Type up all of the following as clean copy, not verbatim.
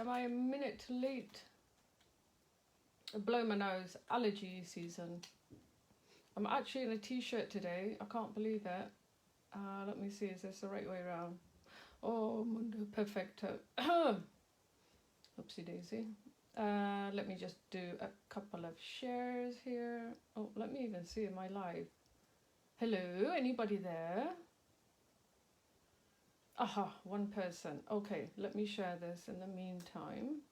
Am I a minute late? Blow my nose. Allergy season. I'm actually in a t-shirt today. I can't believe it. Let me see. Is this the right way around? Oh, mundo perfecto. Oopsie daisy. Let me just do a couple of shares here. Oh, let me even see. Am I live? Hello, anybody there? Aha, one person. Okay, let me share this in the meantime.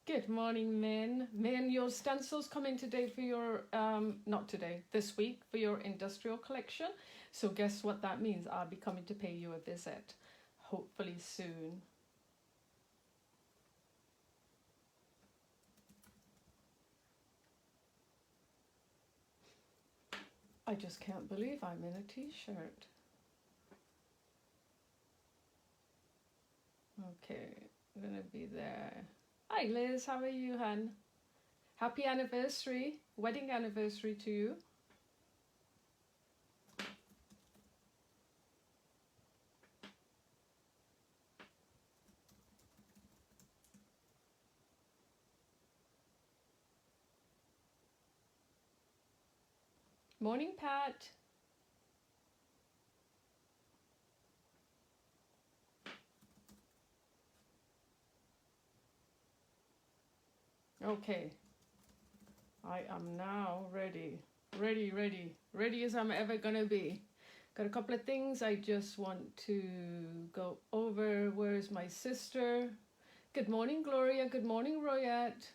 Good morning, Min. Min, your stencils come in today for your, not today, this week for your industrial collection. So guess what that means? I'll be coming to pay you a visit, hopefully soon. I just can't believe I'm in a t-shirt. Okay, I'm gonna be there. Hi Liz, how are you, hun? Happy anniversary, wedding anniversary to you. Morning, Pat. Okay, I am now ready as I'm ever gonna be. Got a couple of things I just want to go over. Where's my sister? Good morning, Gloria. Good morning, Royette.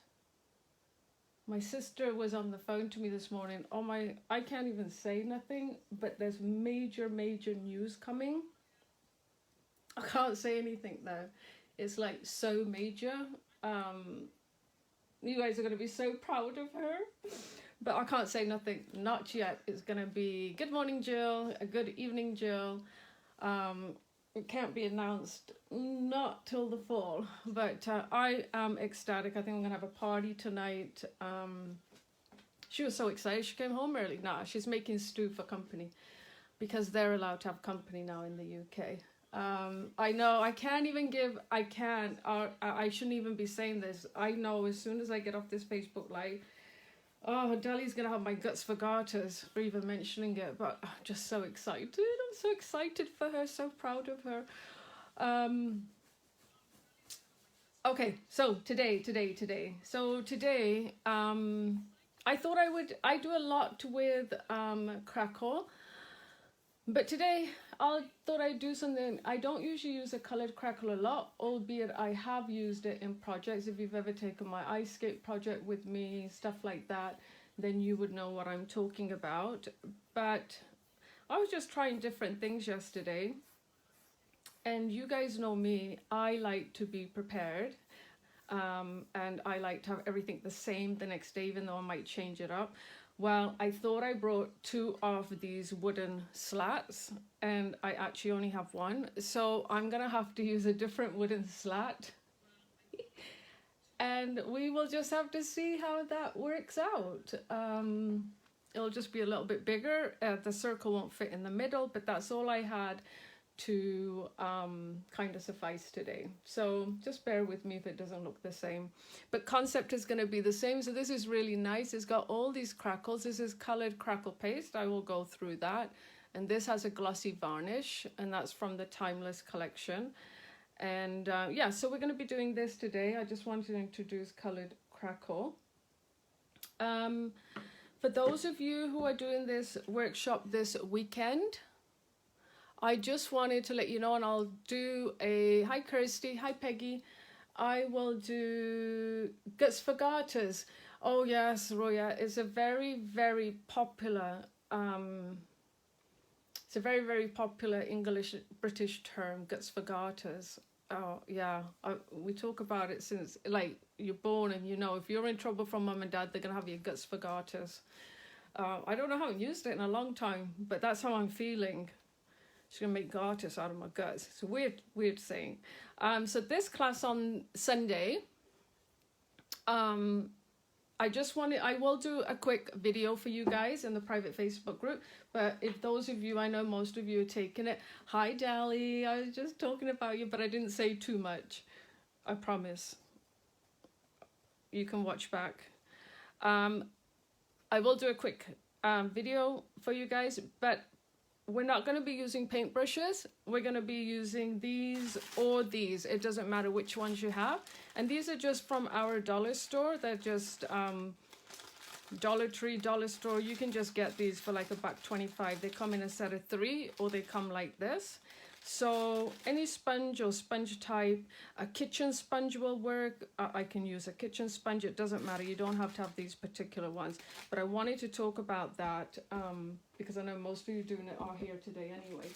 My sister was on the phone to me this morning. Oh my, I can't even say nothing, but there's major news coming. I can't say anything though. It's like so major. You guys are going to be so proud of her. But I can't say nothing, not yet. It's going to be good morning, Jill. A good evening, Jill. It can't be announced, not till the fall. But I am ecstatic. I think I'm going to have a party tonight. She was so excited. She came home early. Nah, she's making stew for company because they're allowed to have company now in the UK. I know I can't even give, I shouldn't even be saying this. I know as soon as I get off this Facebook live, oh, Dali's gonna have my guts for garters for even mentioning it, but I'm just so excited. I'm so excited for her, so proud of her. Okay, so today, I thought I do a lot with Crackle. But today, I thought I'd do something. I don't usually use a coloured crackle a lot, albeit I have used it in projects. If you've ever taken my ice skate project with me, stuff like that, then you would know what I'm talking about. But I was just trying different things yesterday. And you guys know me, I like to be prepared. And I like to have everything the same the next day, even though I might change it up. Well, I thought I brought 2 of these wooden slats and I actually only have 1. So I'm going to have to use a different wooden slat. And we will just have to see how that works out. It'll just be a little bit bigger. The circle won't fit in the middle, but that's all I had to kind of suffice today. So just bear with me if it doesn't look the same, but concept is going to be the same. So this is really nice. It's got all these crackles. This is colored crackle paste. I will go through that. And this has a glossy varnish, and that's from the Timeless collection. And yeah, so we're going to be doing this today. I just wanted to introduce colored crackle. For those of you who are doing this workshop this weekend, I just wanted to let you know, and I'll do a, hi Kirsty, hi Peggy, I will do Guts for Garters. Oh yes, Roya, it's a very popular, it's a very popular English British term, Guts for Garters. Oh yeah, we talk about it since like you're born, and you know if you're in trouble from mum and dad, they're gonna have your guts for garters. I don't know how I used it in a long time, but that's how I'm feeling. She's gonna make artists out of my guts. It's a weird saying. So this class on Sunday, I will do a quick video for you guys in the private Facebook group. But if those of you, I know most of you are taking it. Hi, Dali. I was just talking about you, but I didn't say too much. I promise. You can watch back. I will do a quick video for you guys, but we're not going to be using paintbrushes. We're going to be using these or these. It doesn't matter which ones you have. And these are just from our dollar store. They're just Dollar Tree, dollar store. You can just get these for like $1.25. They come in a set of 3, or they come like this. So any sponge or sponge type, a kitchen sponge will work. I can use a kitchen sponge. It doesn't matter. You don't have to have these particular ones. But I wanted to talk about that because I know most of you doing it are here today anyway.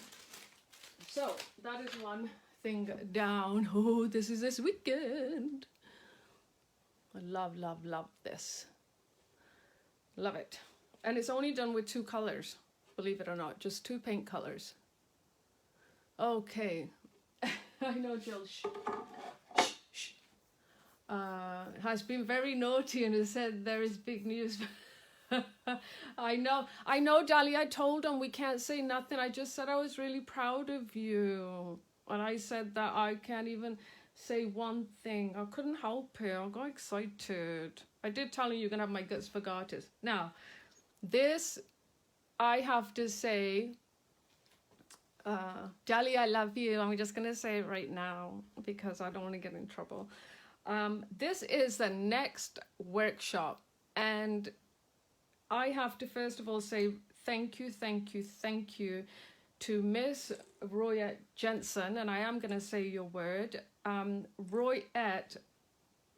So that is one thing down. Oh, this is this weekend. I love, love, love this. Love it. And it's only done with 2 colors, believe it or not. Just 2 paint colors. Okay. I know Jill has been very naughty and has said there is big news. I know, Dali. I told him we can't say nothing. I just said I was really proud of you. And I said that I can't even say one thing. I couldn't help it. I got excited. I did tell him you're going to have my guts for artists. Now, this, I have to say, Dali, I love you. I'm just going to say it right now because I don't want to get in trouble. This is the next workshop. And I have to first of all say thank you to Miss Royette Jensen. And I am going to say your word. Royette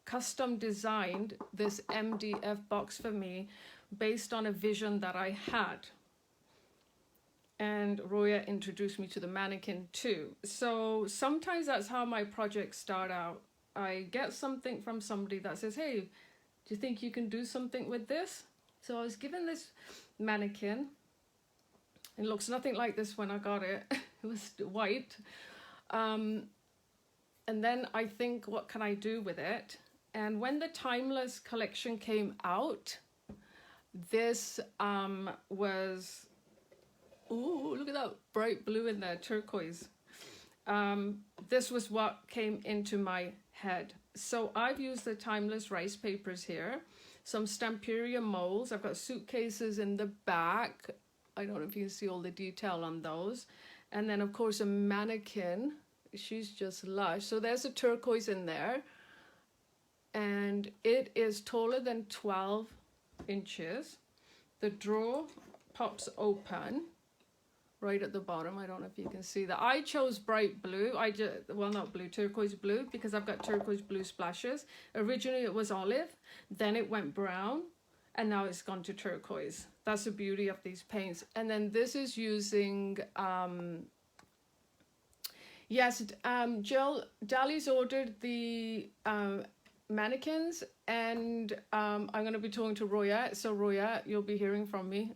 custom designed this MDF box for me based on a vision that I had. And Roya introduced me to the mannequin too. So sometimes that's how my projects start out. I get something from somebody that says, hey, do you think you can do something with this? So I was given this mannequin. It looks nothing like this when I got it. It was white. And then I think, what can I do with it? And when the Timeless collection came out, this was... Ooh, look at that bright blue in there, turquoise. This was what came into my head. So I've used the Timeless rice papers here, some Stamperia molds. I've got suitcases in the back. I don't know if you can see all the detail on those. And then, of course, a mannequin. She's just lush. So there's a turquoise in there. And it is taller than 12 inches. The drawer pops open. Right at the bottom. I don't know if you can see that. I chose bright blue. Well, not blue, turquoise blue, because I've got turquoise blue splashes. Originally it was olive, then it went brown, and now it's gone to turquoise. That's the beauty of these paints. And then this is using, Jill, Dali's ordered the mannequins, and I'm going to be talking to Roya. So Roya, you'll be hearing from me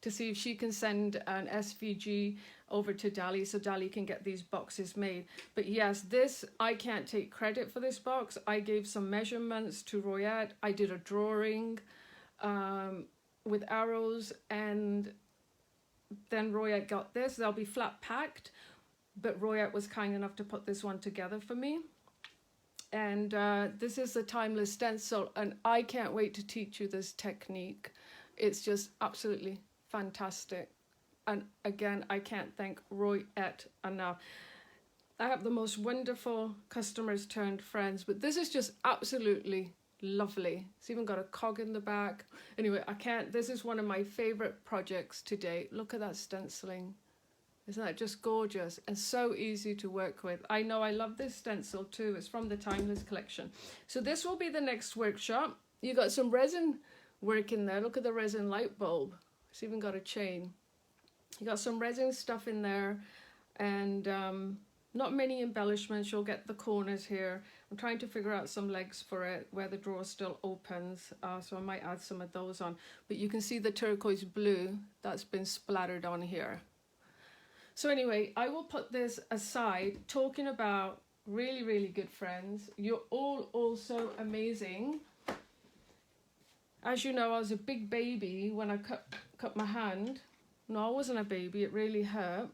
to see if she can send an SVG over to Dali so Dali can get these boxes made. But yes, this, I can't take credit for this box. I gave some measurements to Roya. I did a drawing with arrows, and then Roya got this. They'll be flat packed, but Roya was kind enough to put this one together for me. And this is the Timeless stencil, and I can't wait to teach you this technique. It's just absolutely fantastic. And again, I can't thank Royette enough. I have the most wonderful customers turned friends, but this is just absolutely lovely. It's even got a cog in the back. Anyway, this is one of my favorite projects to date. Look at that stenciling. Isn't that just gorgeous and so easy to work with? I know I love this stencil too. It's from the Timeless collection. So this will be the next workshop. You got some resin work in there. Look at the resin light bulb. It's even got a chain. You got some resin stuff in there, and not many embellishments. You'll get the corners here. I'm trying to figure out some legs for it where the drawer still opens. So I might add some of those on. But you can see the turquoise blue that's been splattered on here. So anyway, I will put this aside, talking about really, really good friends. You're all also amazing. As you know, I was a big baby when I cut my hand. No, I wasn't a baby, it really hurt.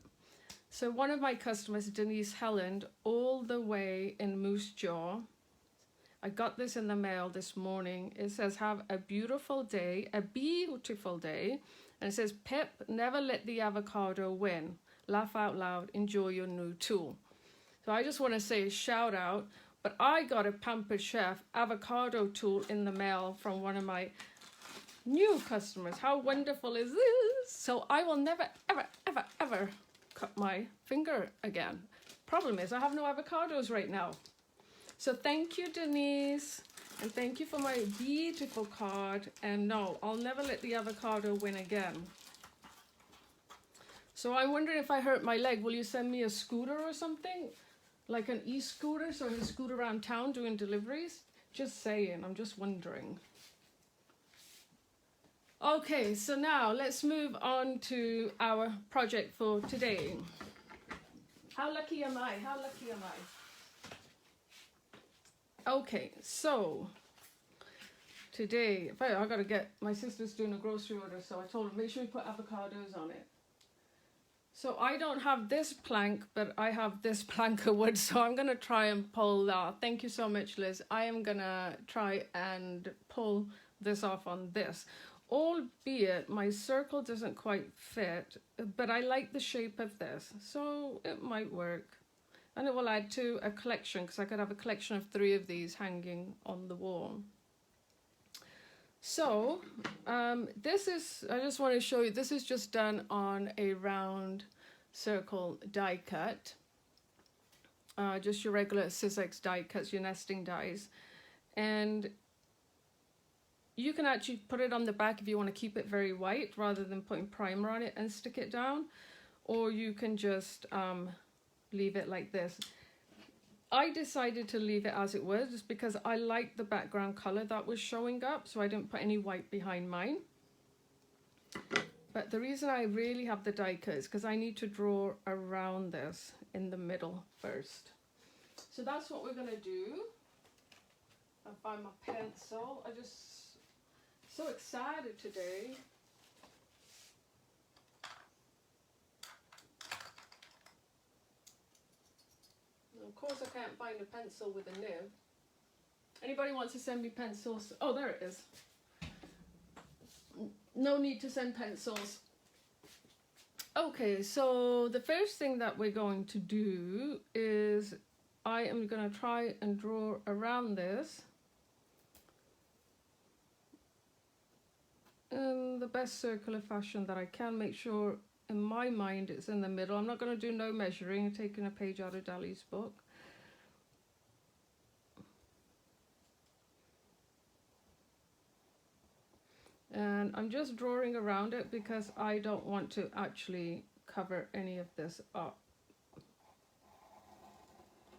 So one of my customers, Denise Helland, all the way in Moose Jaw, I got this in the mail this morning. It says, have a beautiful day, a beautiful day. And it says, Pip, never let the avocado win. Laugh out loud, enjoy your new tool. So I just want to say a shout out, but I got a Pampered Chef avocado tool in the mail from one of my new customers. How wonderful is this? So I will never, ever, ever, ever cut my finger again. Problem is I have no avocados right now. So thank you, Denise, and thank you for my beautiful card. And no, I'll never let the avocado win again. So I'm wondering, if I hurt my leg, will you send me a scooter or something? Like an e-scooter, so I can scoot around town doing deliveries? Just saying, I'm just wondering. Okay, so now let's move on to our project for today. How lucky am I? How lucky am I? Okay, so today, I gotta get, my sister's doing a grocery order, so I told her, make sure you put avocados on it. So I don't have this plank, but I have this plank of wood, so I'm gonna try and pull that. Thank you so much, Liz. I am gonna try and pull this off on this. Albeit my circle doesn't quite fit, but I like the shape of this, so it might work. And it will add to a collection, because I could have a collection of 3 of these hanging on the wall. So this is, I just want to show you, this is just done on a round circle die cut. Just your regular Sizzix die cuts, your nesting dies. And you can actually put it on the back if you want to keep it very white, rather than putting primer on it and stick it down. Or you can just leave it like this. I decided to leave it as it was, just because I liked the background color that was showing up, so I didn't put any white behind mine. But the reason I really have the die cut is because I need to draw around this in the middle first. So that's what we're gonna do. I find my pencil. I'm just so excited today. Of course I can't find a pencil with a nib. Anybody wants to send me pencils? Oh, there it is. No need to send pencils. Okay, so the first thing that we're going to do is I am going to try and draw around this in the best circular fashion that I can. Make sure in my mind it's in the middle. I'm not going to do no measuring. I'm taking a page out of Dali's book. And I'm just drawing around it because I don't want to actually cover any of this up.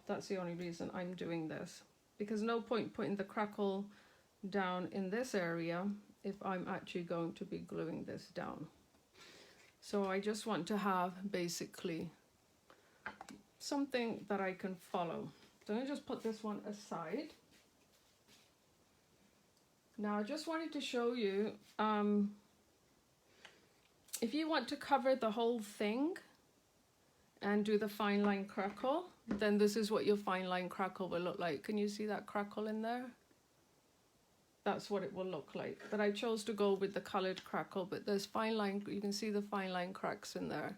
That's the only reason I'm doing this, because no point putting the crackle down in this area if I'm actually going to be gluing this down. So I just want to have basically something that I can follow. So I'm going to just put this one aside. Now I just wanted to show you, if you want to cover the whole thing and do the fine line crackle, then this is what your fine line crackle will look like. Can you see that crackle in there? That's what it will look like. But I chose to go with the colored crackle, but there's fine line, you can see the fine line cracks in there.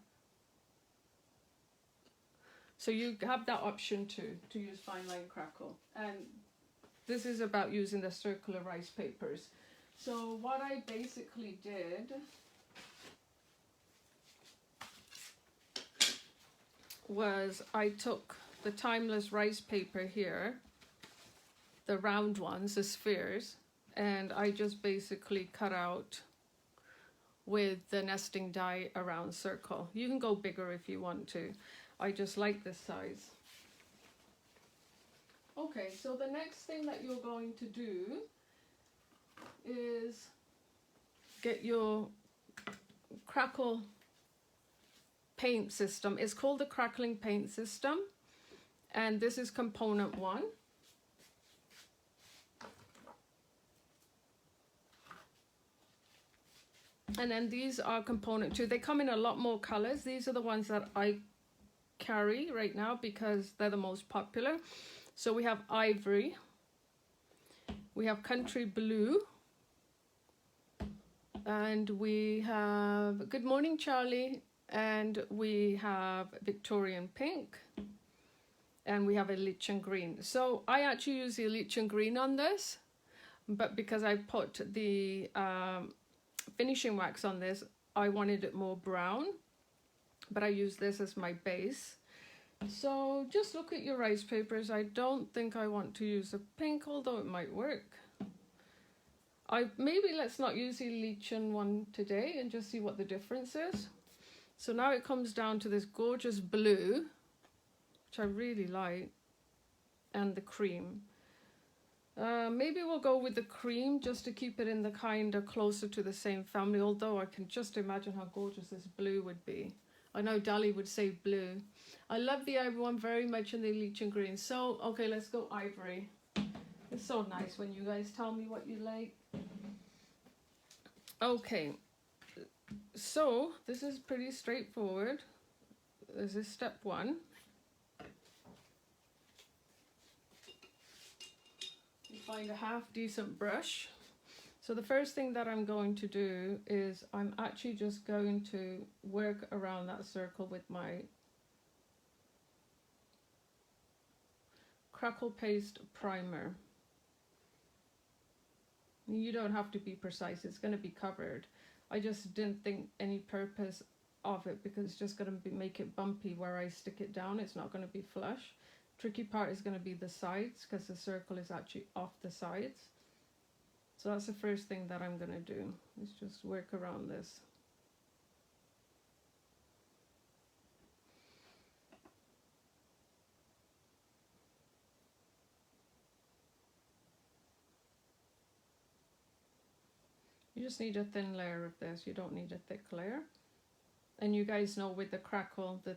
So you have that option too, to use fine line crackle. And this is about using the circular rice papers. So what I basically did was I took the timeless rice paper here, the round ones, the spheres, and I just basically cut out with the nesting die a round circle. You can go bigger if you want to. I just like this size. Okay, so the next thing that you're going to do is get your crackle paint system. It's called the Crackling paint system, and this is component 1. And then these are component 2. They come in a lot more colors. These are the ones that I carry right now because they're the most popular. So we have Ivory, we have Country Blue, and we have Good Morning Charlie, and we have Victorian Pink, and we have a lichen green. So I actually use the lichen green on this, but because I put the finishing wax on this, I wanted it more brown, but I use this as my base. So just look at your rice papers. I don't think I want to use a pink, although it might work. Maybe let's not use the lichen one today and just see what the difference is. So now it comes down to this gorgeous blue, which I really like, and the cream. Maybe we'll go with the cream just to keep it in the kind of closer to the same family, although I can just imagine how gorgeous this blue would be. I know Dali would say blue. I love the Ivory one very much, and the lichen green. So, okay, let's go Ivory. It's so nice when you guys tell me what you like. Okay, so this is pretty straightforward. This is step 1. You find a half decent brush. So the first thing that I'm going to do is I'm actually just going to work around that circle with my Crackle Paste Primer. You don't have to be precise, it's going to be covered. I just didn't think any purpose of it because it's just going to make it bumpy where I stick it down. It's not going to be flush. Tricky part is going to be the sides because the circle is actually off the sides. So that's the first thing that I'm going to do, is just work around this. You just need a thin layer of this, you don't need a thick layer. And you guys know with the Crackle, the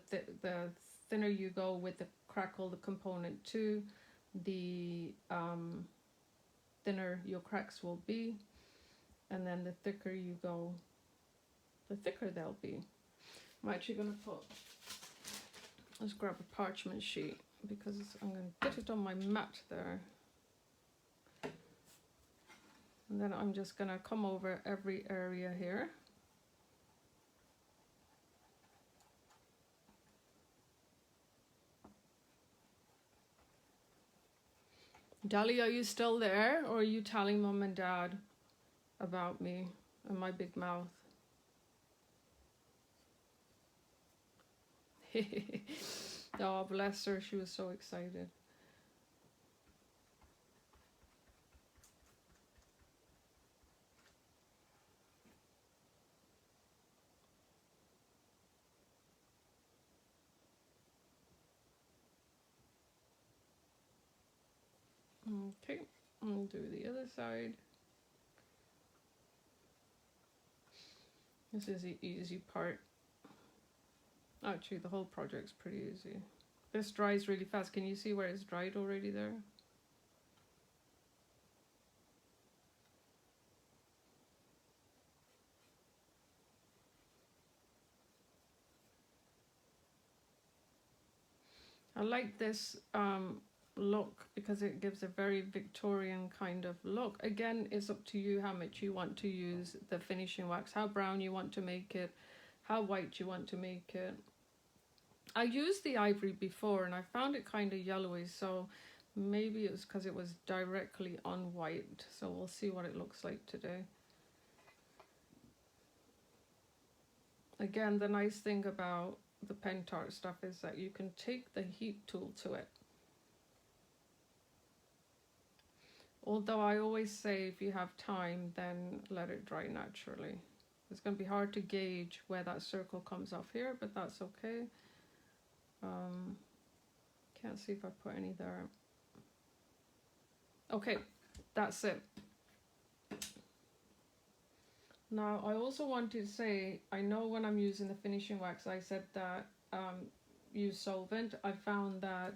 thinner you go with the Crackle, the component 2, the thinner your cracks will be, and then the thicker you go, the thicker they'll be. I'm actually going to let's grab a parchment sheet because I'm going to get it on my mat there. And then I'm just going to come over every area here. Dali, are you still there, or are you telling Mom and Dad about me and my big mouth? Oh, bless her, she was so excited. Okay, I'll do the other side. This is the easy part. Actually, the whole project's pretty easy. This dries really fast. Can you see where it's dried already there? I like this look because it gives a very Victorian kind of look. Again, it's up to you how much you want to use the finishing wax, how brown you want to make it, how white you want to make it. I used the Ivory before and I found it kind of yellowy, so maybe it was because it was directly on white. So we'll see what it looks like today. Again, the nice thing about the Pentart stuff is that you can take the heat tool to it. Although I always say if you have time, then let it dry naturally. It's going to be hard to gauge where that circle comes off here, but that's okay. Can't see if I put any there. Okay, that's it. Now, I also want to say, I know when I'm using the finishing wax, I said that use solvent. I found that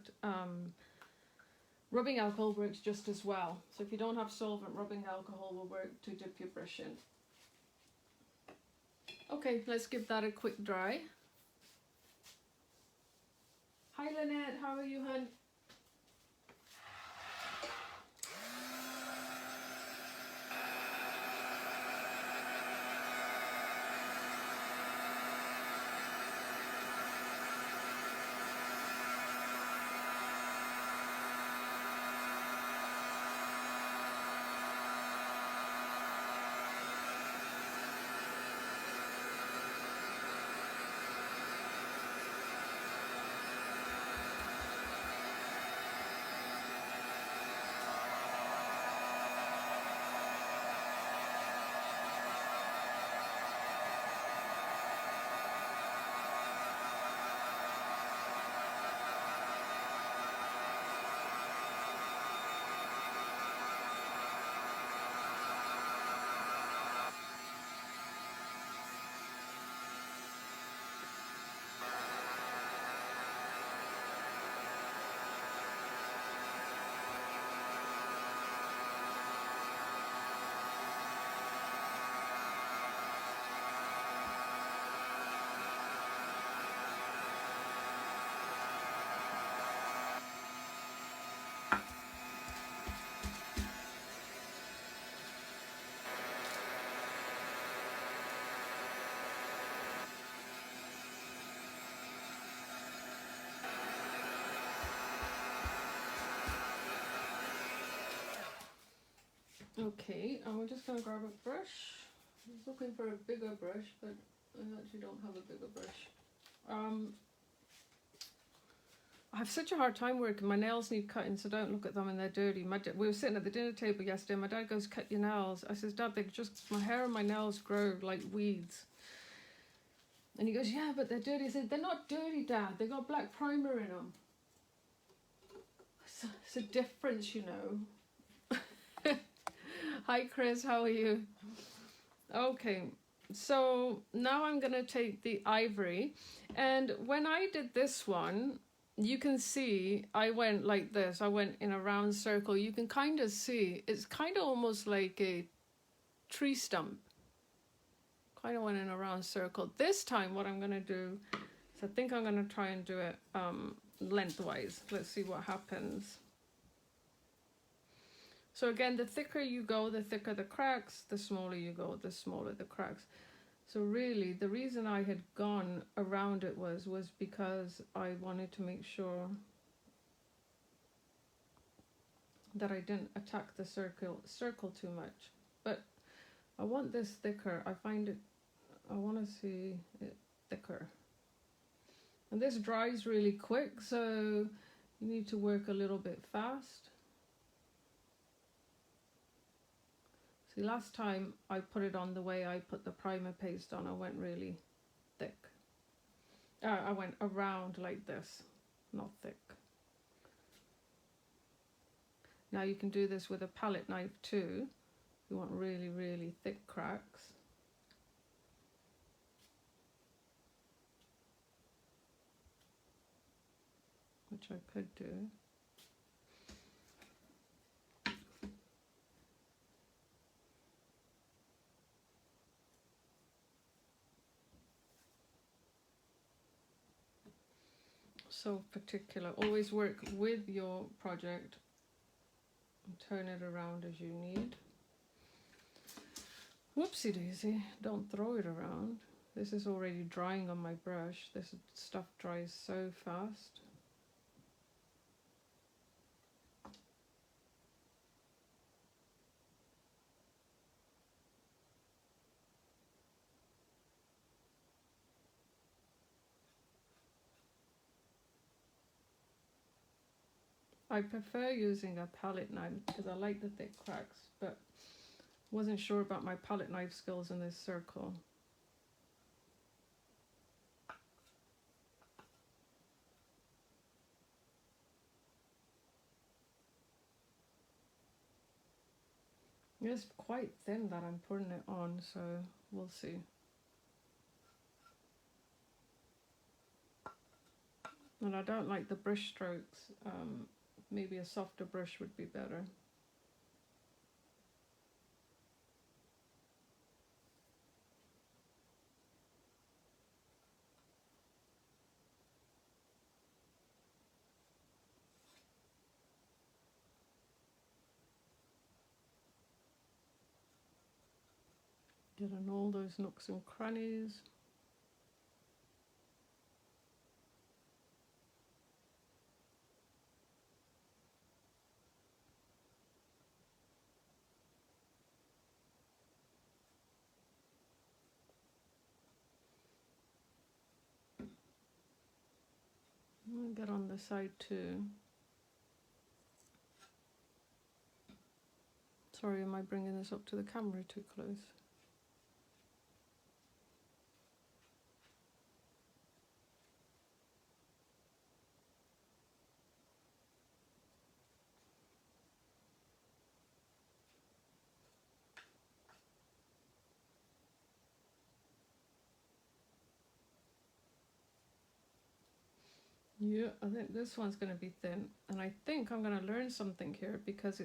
rubbing alcohol works just as well. So if you don't have solvent, rubbing alcohol will work to dip your brush in. Okay, let's give that a quick dry. Hi Lynette, how are you, hun? Okay, and we're just going to grab a brush. I was looking for a bigger brush, but I actually don't have a bigger brush. I have such a hard time working. My nails need cutting, so don't look at them when they're dirty. We were sitting at the dinner table yesterday. My dad goes, "Cut your nails." I says, "Dad, my hair and my nails grow like weeds." And he goes, "Yeah, but they're dirty." I said, "They're not dirty, Dad. They got black primer in them." It's a difference, you know. Hi, Chris. How are you? Okay, so now I'm going to take the Ivory. And when I did this one, you can see I went like this. I went in a round circle. You can kind of see it's kind of almost like a tree stump. Kind of went in a round circle. This time what I'm going to do is I think I'm going to try and do it lengthwise. Let's see what happens. So again, the thicker you go, the thicker the cracks. The smaller you go, the smaller the cracks. So really, the reason I had gone around it was because I wanted to make sure that I didn't attack the circle too much. But I want this thicker. I want to see it thicker. And this dries really quick, so you need to work a little bit fast. See, last time I put it on the way I put the primer paste on, I went really thick. I went around like this, not thick. Now you can do this with a palette knife too, if you want really, really thick cracks. Which I could do. So particular. Always work with your project and turn it around as you need. Whoopsie daisy, don't throw it around. This is already drying on my brush. This stuff dries so fast. I prefer using a palette knife because I like the thick cracks, but wasn't sure about my palette knife skills in this circle. It's quite thin that I'm putting it on, so we'll see. And I don't like the brush strokes. Maybe a softer brush would be better. Get in all those nooks and crannies. I'll get on the side too. Sorry, am I bringing this up to the camera too close? Yeah, I think this one's going to be thin, and I think I'm going to learn something here because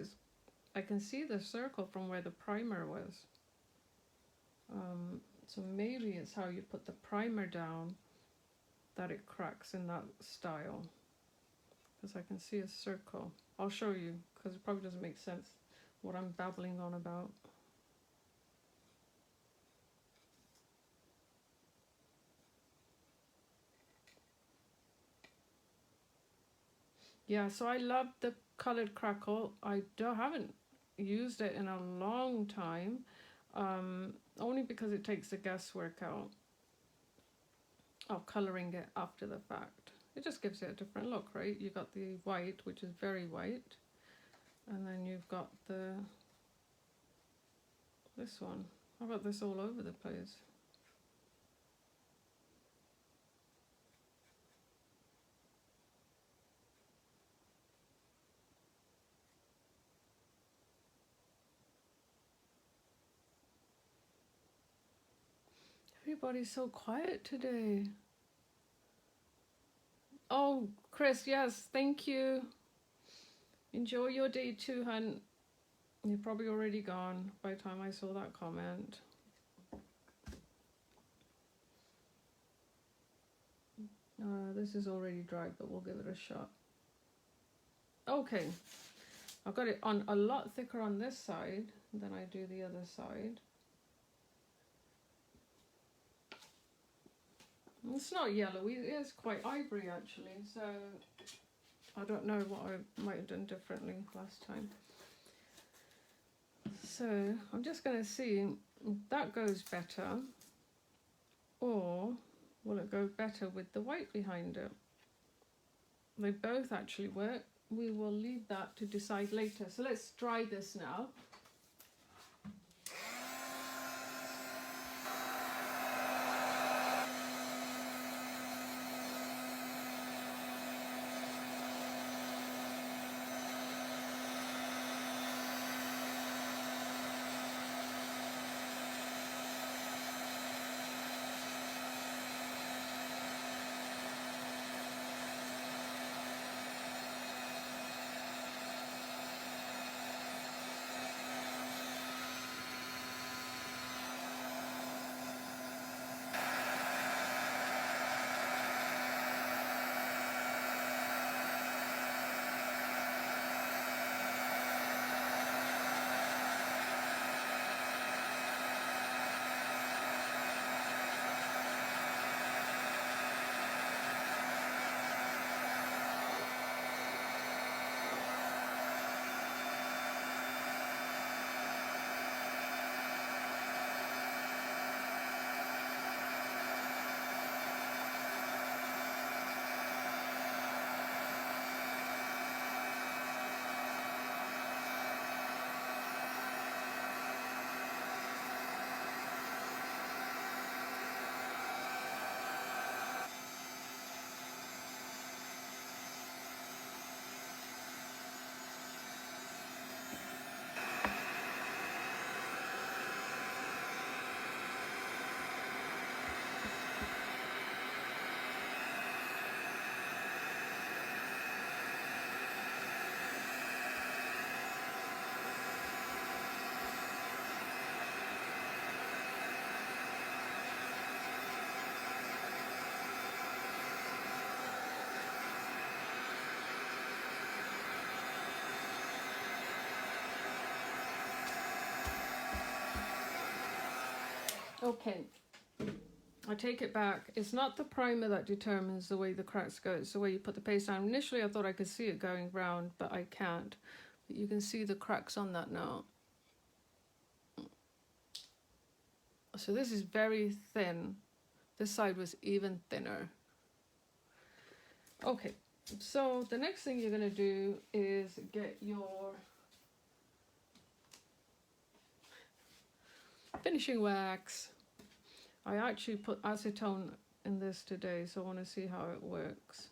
I can see the circle from where the primer was. So maybe it's how you put the primer down that it cracks in that style, because I can see a circle. I'll show you because it probably doesn't make sense what I'm babbling on about. Yeah, so I love the colored Crackle. I haven't used it in a long time, only because it takes the guesswork out of coloring it after the fact. It just gives it a different look, right? You got the white, which is very white, and then you've got this one. I've got this all over the place. Everybody's so quiet today. Oh, Chris, yes, thank you. Enjoy your day too, hun. You're probably already gone by the time I saw that comment. This is already dry, but we'll give it a shot. Okay, I've got it on a lot thicker on this side than I do the other side. It's not yellowy, it is quite ivory actually, so I don't know what I might have done differently last time. So I'm just going to see if that goes better, or will it go better with the white behind it? They both actually work. We will leave that to decide later. So let's dry this now. Okay, I take it back. It's not the primer that determines the way the cracks go. It's the way you put the paste on. Initially, I thought I could see it going round, but I can't. But you can see the cracks on that now. So this is very thin. This side was even thinner. Okay, so the next thing you're going to do is get your finishing wax. I actually put acetone in this today, so I want to see how it works.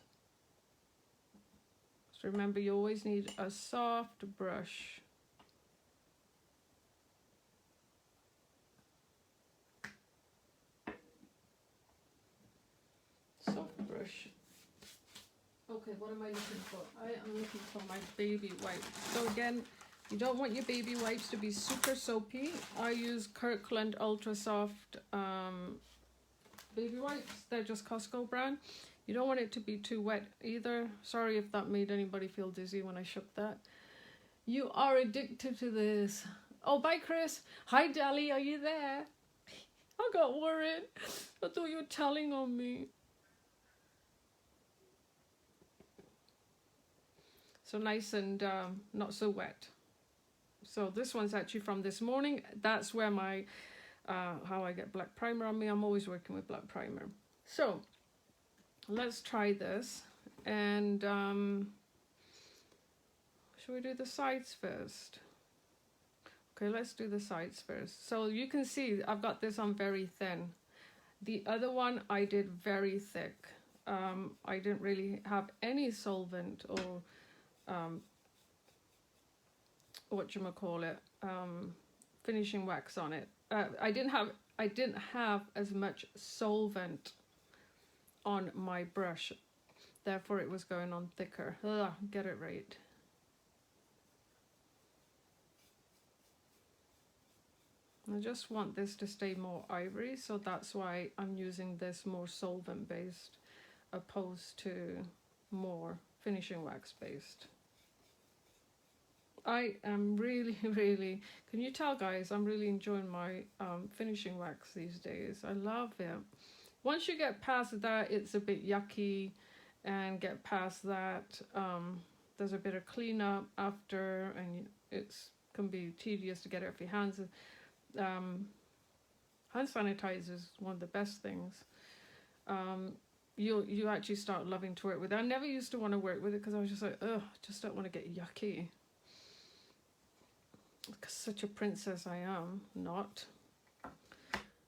So remember, you always need a soft brush. Soft brush. Okay, what am I looking for? I am looking for my baby wipes. So again, you don't want your baby wipes to be super soapy. I use Kirkland Ultra Soft baby wipes. They're just Costco brand. You don't want it to be too wet either. Sorry if that made anybody feel dizzy when I shook that. You are addicted to this. Oh, bye, Chris. Hi, Dali. Are you there? I got worried. I thought you were telling on me. So nice and not so wet. So this one's actually from this morning. That's where my how I get black primer on me. I'm always working with black primer. So let's try this. And should we do the sides first? Okay, let's do the sides first. So you can see I've got this on very thin. The other one I did very thick. I didn't really have any solvent or finishing wax on it. I didn't have as much solvent on my brush, therefore it was going on thicker. Ugh, get it right. I just want this to stay more ivory, so that's why I'm using this more solvent based opposed to more finishing wax based. I am really, can you tell, guys, I'm really enjoying my finishing wax these days. I love it. Once you get past that, it's a bit yucky, and get past that, there's a bit of cleanup after, and it's can be tedious to get it off your hands. Hand sanitizer is one of the best things. You actually start loving to work with it. I never used to want to work with it because I was just like, ugh, just don't want to get yucky. Such a princess I am, not.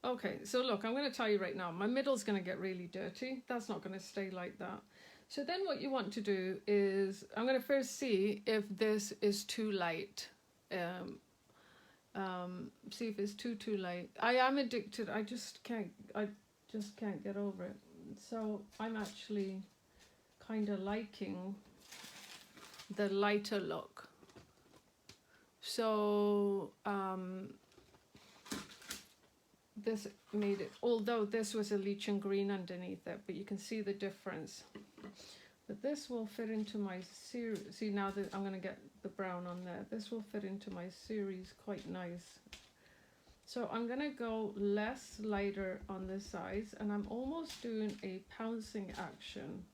Okay, so look, I'm going to tell you right now, my middle's going to get really dirty. That's not going to stay like that. So then what you want to do is, I'm going to first see if this is too light. See if it's too light. I am addicted. I just can't get over it. So I'm actually kind of liking the lighter look. So this made it, although this was a leach and green underneath it, but you can see the difference. But this will fit into my series. See, now that I'm going to get the brown on there, this will fit into my series quite nice. So I'm going to go less lighter on this sides, and I'm almost doing a pouncing action.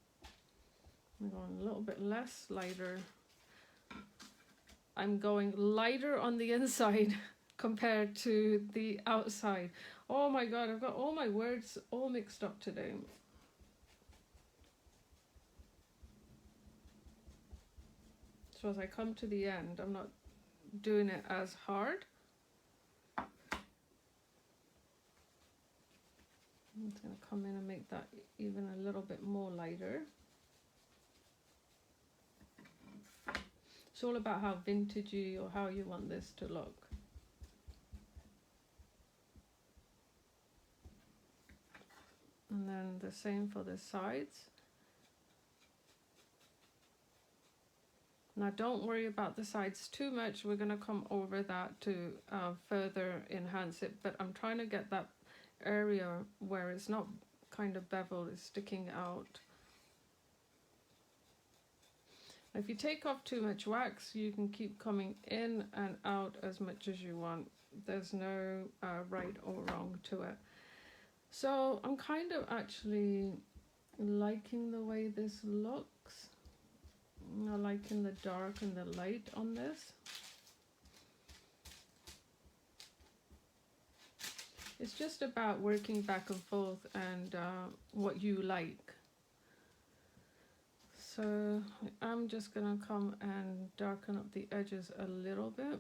I'm going a little bit less lighter. I'm going lighter on the inside compared to the outside. Oh my God, I've got all my words all mixed up today. So as I come to the end, I'm not doing it as hard. I'm just going to come in and make that even a little bit more lighter. It's all about how vintagey or how you want this to look. And then the same for the sides. Now don't worry about the sides too much. We're going to come over that to further enhance it. But I'm trying to get that area where it's not kind of beveled, it's sticking out. If you take off too much wax, you can keep coming in and out as much as you want. There's no right or wrong to it. So I'm kind of actually liking the way this looks. I'm liking the dark and the light on this. It's just about working back and forth and what you like. So I'm just gonna come and darken up the edges a little bit.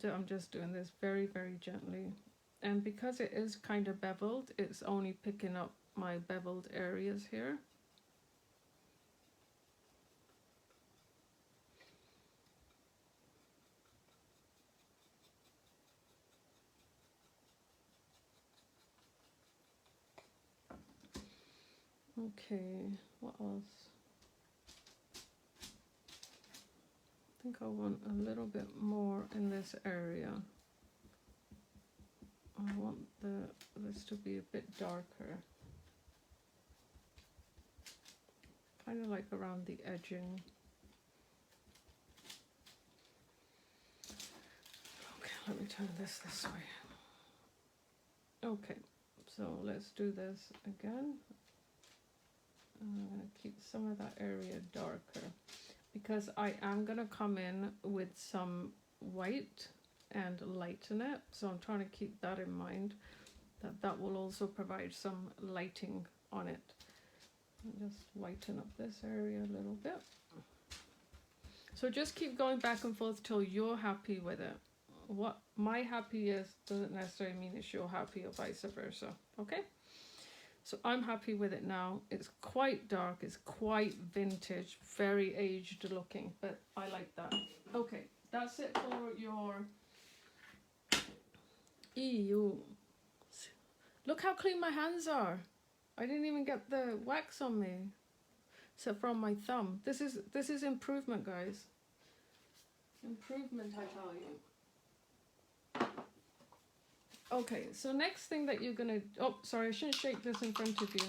I'm just doing this very, very gently. And because it is kind of beveled, it's only picking up my beveled areas here. Okay, what else? I think I want a little bit more in this area. I want this to be a bit darker. Kind of like around the edging. Okay, let me turn this way. Okay, so let's do this again. I'm going to keep some of that area darker because I am going to come in with some white and lighten it. So I'm trying to keep that in mind, that will also provide some lighting on it. I'll just whiten up this area a little bit. So just keep going back and forth till you're happy with it. What my happy is doesn't necessarily mean it's your happy or vice versa. Okay? So I'm happy with it now. It's quite dark, it's quite vintage, very aged looking, but I like that. Okay, that's it for your EU. Look how clean my hands are. I didn't even get the wax on me, except from my thumb. This is improvement, guys. Improvement, I tell you. Okay, so next thing that you're gonna, oh, sorry, I shouldn't shake this in front of you.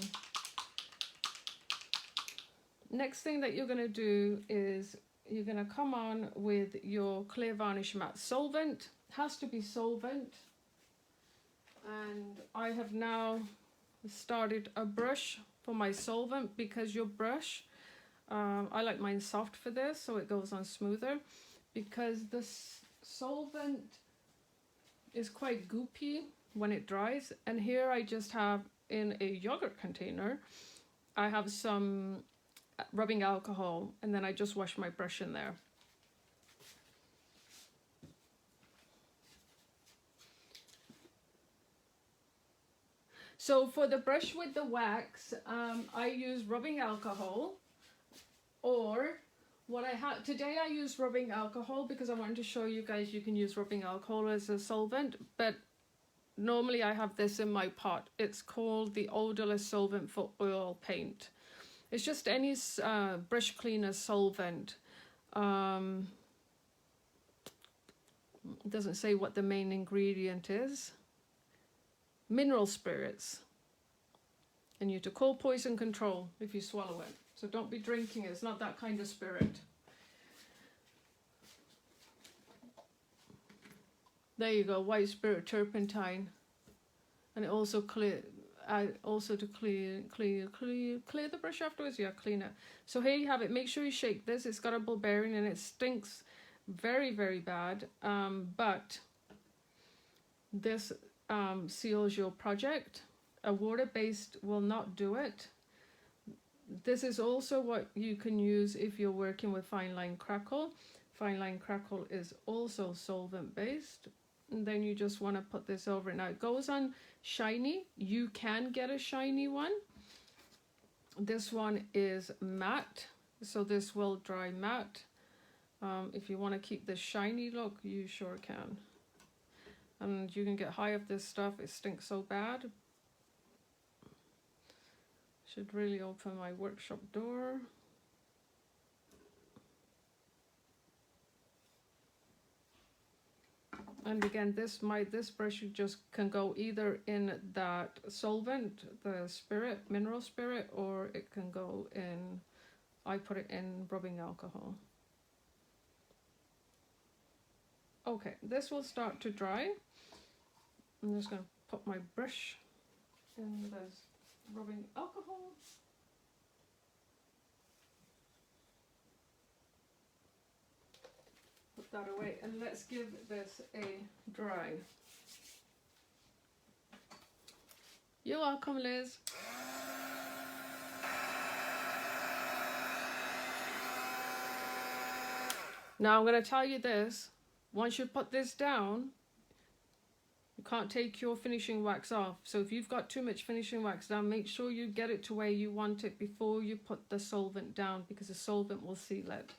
Next thing that you're gonna do is you're gonna come on with your clear varnish matte solvent. Has to be solvent. And I have now started a brush for my solvent because your brush, I like mine soft for this, so it goes on smoother, because this solvant is quite goopy when it dries. And here I just have in a yogurt container, I have some rubbing alcohol, and then I just wash my brush in there. So for the brush with the wax, I use rubbing alcohol, or what I have today, I use rubbing alcohol because I wanted to show you guys you can use rubbing alcohol as a solvent, but normally I have this in my pot. It's called the odorless solvent for oil paint. It's just any brush cleaner solvent. It doesn't say what the main ingredient is. Mineral spirits. And you have to call poison control if you swallow it. So don't be drinking it. It's not that kind of spirit. There you go, white spirit turpentine. And it also clear to clear the brush afterwards. Yeah, clean it. So here you have it. Make sure you shake this. It's got a ball bearing and it stinks very, very bad. But this seals your project. A water-based will not do it. This is also what you can use if you're working with fine line crackle. Fine line crackle is also solvent based. And then you just want to put this over it. Now it goes on shiny. You can get a shiny one. This one is matte, so this will dry matte. If you want to keep the shiny look, you sure can. And you can get high of this stuff. It stinks so bad. Should really open my workshop door. And again, this brush you just can go either in that solvent, the spirit, mineral spirit, or it can go in, I put it in rubbing alcohol. Okay, this will start to dry. I'm just going to put my brush in this rubbing alcohol. Put that away and let's give this a dry. You're welcome, Liz. Now I'm going to tell you this, once you put this down, you can't take your finishing wax off. So if you've got too much finishing wax down, make sure you get it to where you want it before you put the solvent down, because the solvent will seal it.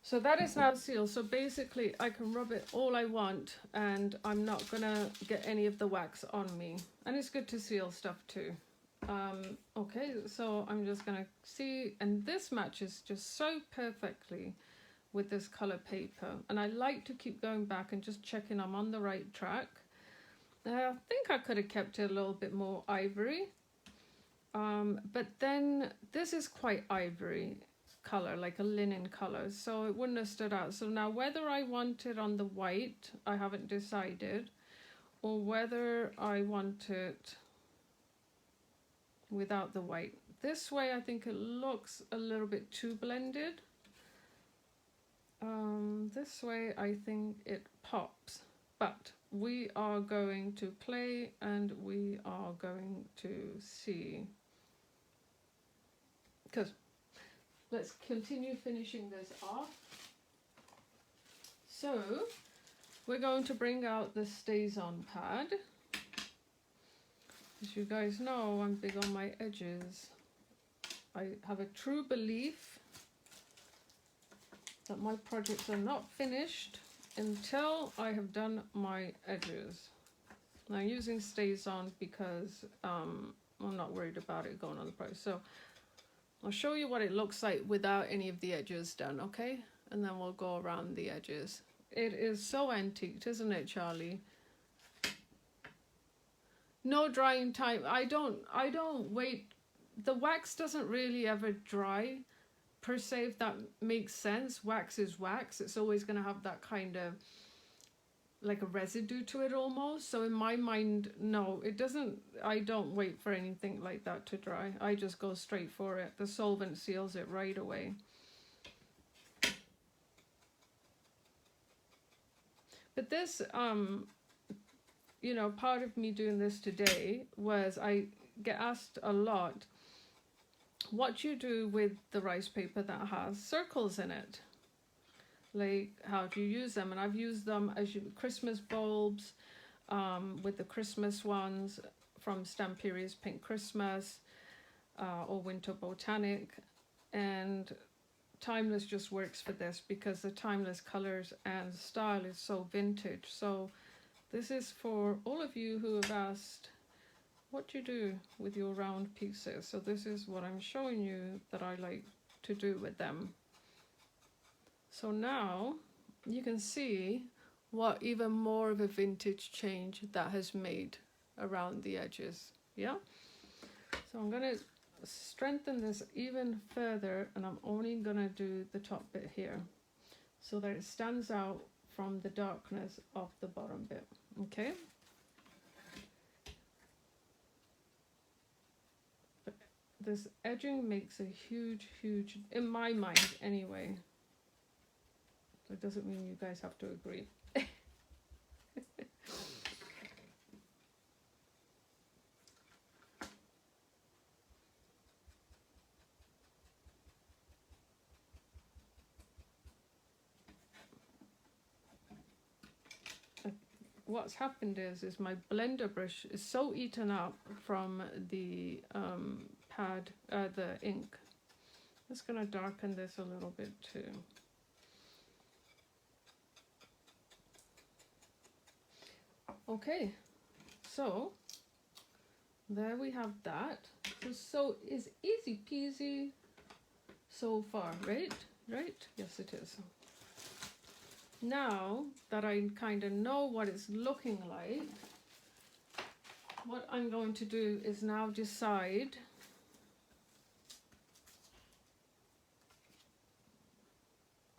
So that is now sealed. So basically I can rub it all I want and I'm not gonna get any of the wax on me. And it's good to seal stuff too. Okay, so I'm just gonna see, and this matches just so perfectly with this color paper. And I like to keep going back and just checking I'm on the right track. I think I could have kept it a little bit more ivory. But then this is quite ivory color, like a linen color, so it wouldn't have stood out. So now whether I want it on the white, I haven't decided, or whether I want it without the white. This way I think it looks a little bit too blended. This way I think it pops, but we are going to play and we are going to see, because let's continue finishing this off. So we're going to bring out the Stays On pad. As you guys know, I'm big on my edges. I have a true belief that my projects are not finished until I have done my edges. I'm using Stays On because I'm not worried about it going on the price. So I'll show you what it looks like without any of the edges done, okay? And then we'll go around the edges. It is so antiqued, isn't it, Charlie? No drying time. I don't wait. The wax doesn't really ever dry, per se, if that makes sense. Wax is wax. It's always going to have that kind of, like a residue to it almost. So in my mind, no, it doesn't. I don't wait for anything like that to dry. I just go straight for it. The solvent seals it right away. But this, you know, part of me doing this today was I get asked a lot, what do you do with the rice paper that has circles in it? Like, how do you use them? And I've used them as Christmas bulbs, with the Christmas ones from Stamperia's Pink Christmas, or Winter Botanic, and Timeless just works for this because the Timeless colors and style is so vintage. So this is for all of you who have asked, what do you do with your round pieces? So this is what I'm showing you that I like to do with them. So now you can see what even more of a vintage change that has made around the edges. Yeah. So I'm gonna strengthen this even further, and I'm only gonna do the top bit here so that it stands out from the darkness of the bottom bit. Okay, but this edging makes a huge, in my mind anyway. That doesn't mean you guys have to agree. What's happened is my blender brush is so eaten up from the pad, the ink. Just gonna darken this a little bit too. Okay, so there we have that. So it's easy peasy so far, right? Right? Yes, it is. Now that I kind of know what it's looking like, what I'm going to do is now decide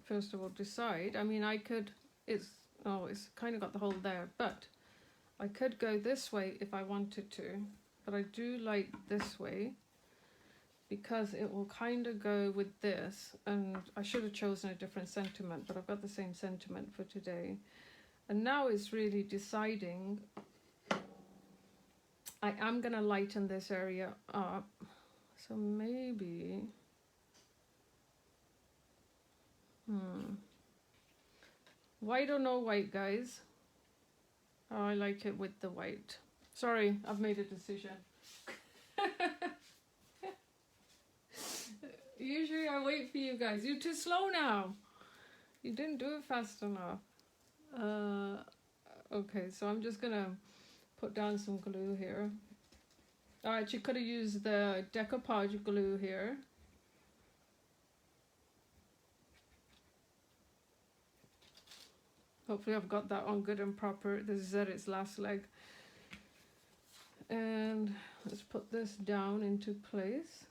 first of all decide, I mean I could, it's kind of got the hole there, but I could go this way if I wanted to, but I do like this way because it will kind of go with this, and I should have chosen a different sentiment, but I've got the same sentiment for today. And now it's really deciding, I am going to lighten this area up, so maybe, white or no white, guys? Oh, I like it with the white. Sorry, I've made a decision. Usually I wait for you guys. You're too slow now. You didn't do it fast enough. Okay, so I'm just gonna put down some glue here. Alright, you could have used the Decoupage glue here. Hopefully I've got that on good and proper. This is at its last leg. And let's put this down into place.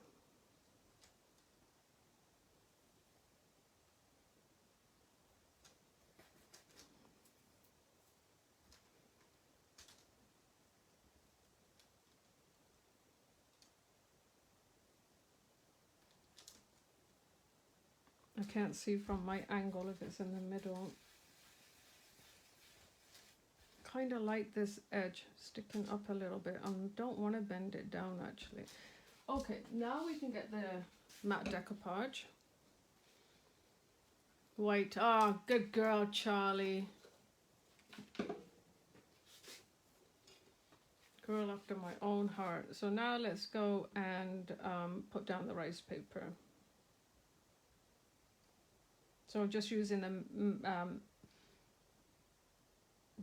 I can't see from my angle if it's in the middle. Kind of like this edge sticking up a little bit. I don't want to bend it down actually. Okay, now we can get the matte decoupage. White. Ah, oh, good girl, Charlie. Girl after my own heart. So now let's go and put down the rice paper. So I'm just using the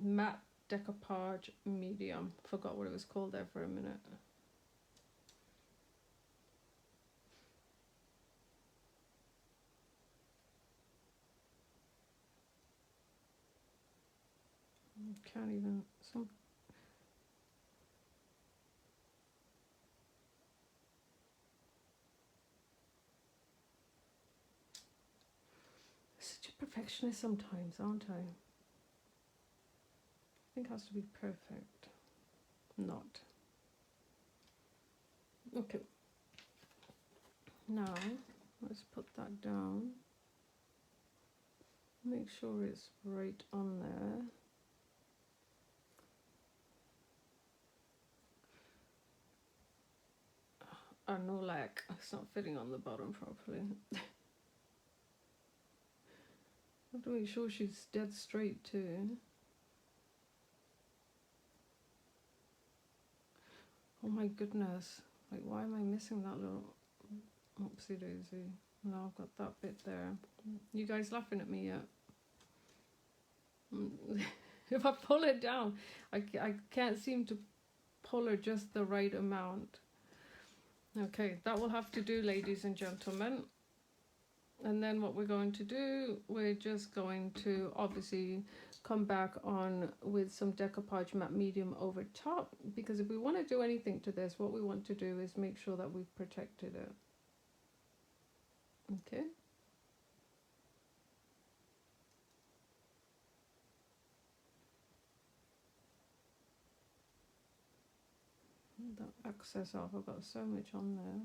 matte decoupage medium. Forgot what it was called there for a minute. Can't even such a perfectionist sometimes, aren't I? I think it has to be perfect. Not. Okay. Now let's put that down. Make sure it's right on there. No lack. It's not fitting on the bottom properly. I have to make sure she's dead straight too. Oh my goodness. Like, why am I missing that little oopsie daisy? No, I've got that bit there. You guys laughing at me yet? If I pull it down, I can't seem to pull her just the right amount. Okay, that will have to do, ladies and gentlemen. And then what we're going to do, we're just going to obviously come back on with some Decoupage matte medium over top, because if we want to do anything to this, what we want to do is make sure that we've protected it. Okay. That excess off, I've got so much on there.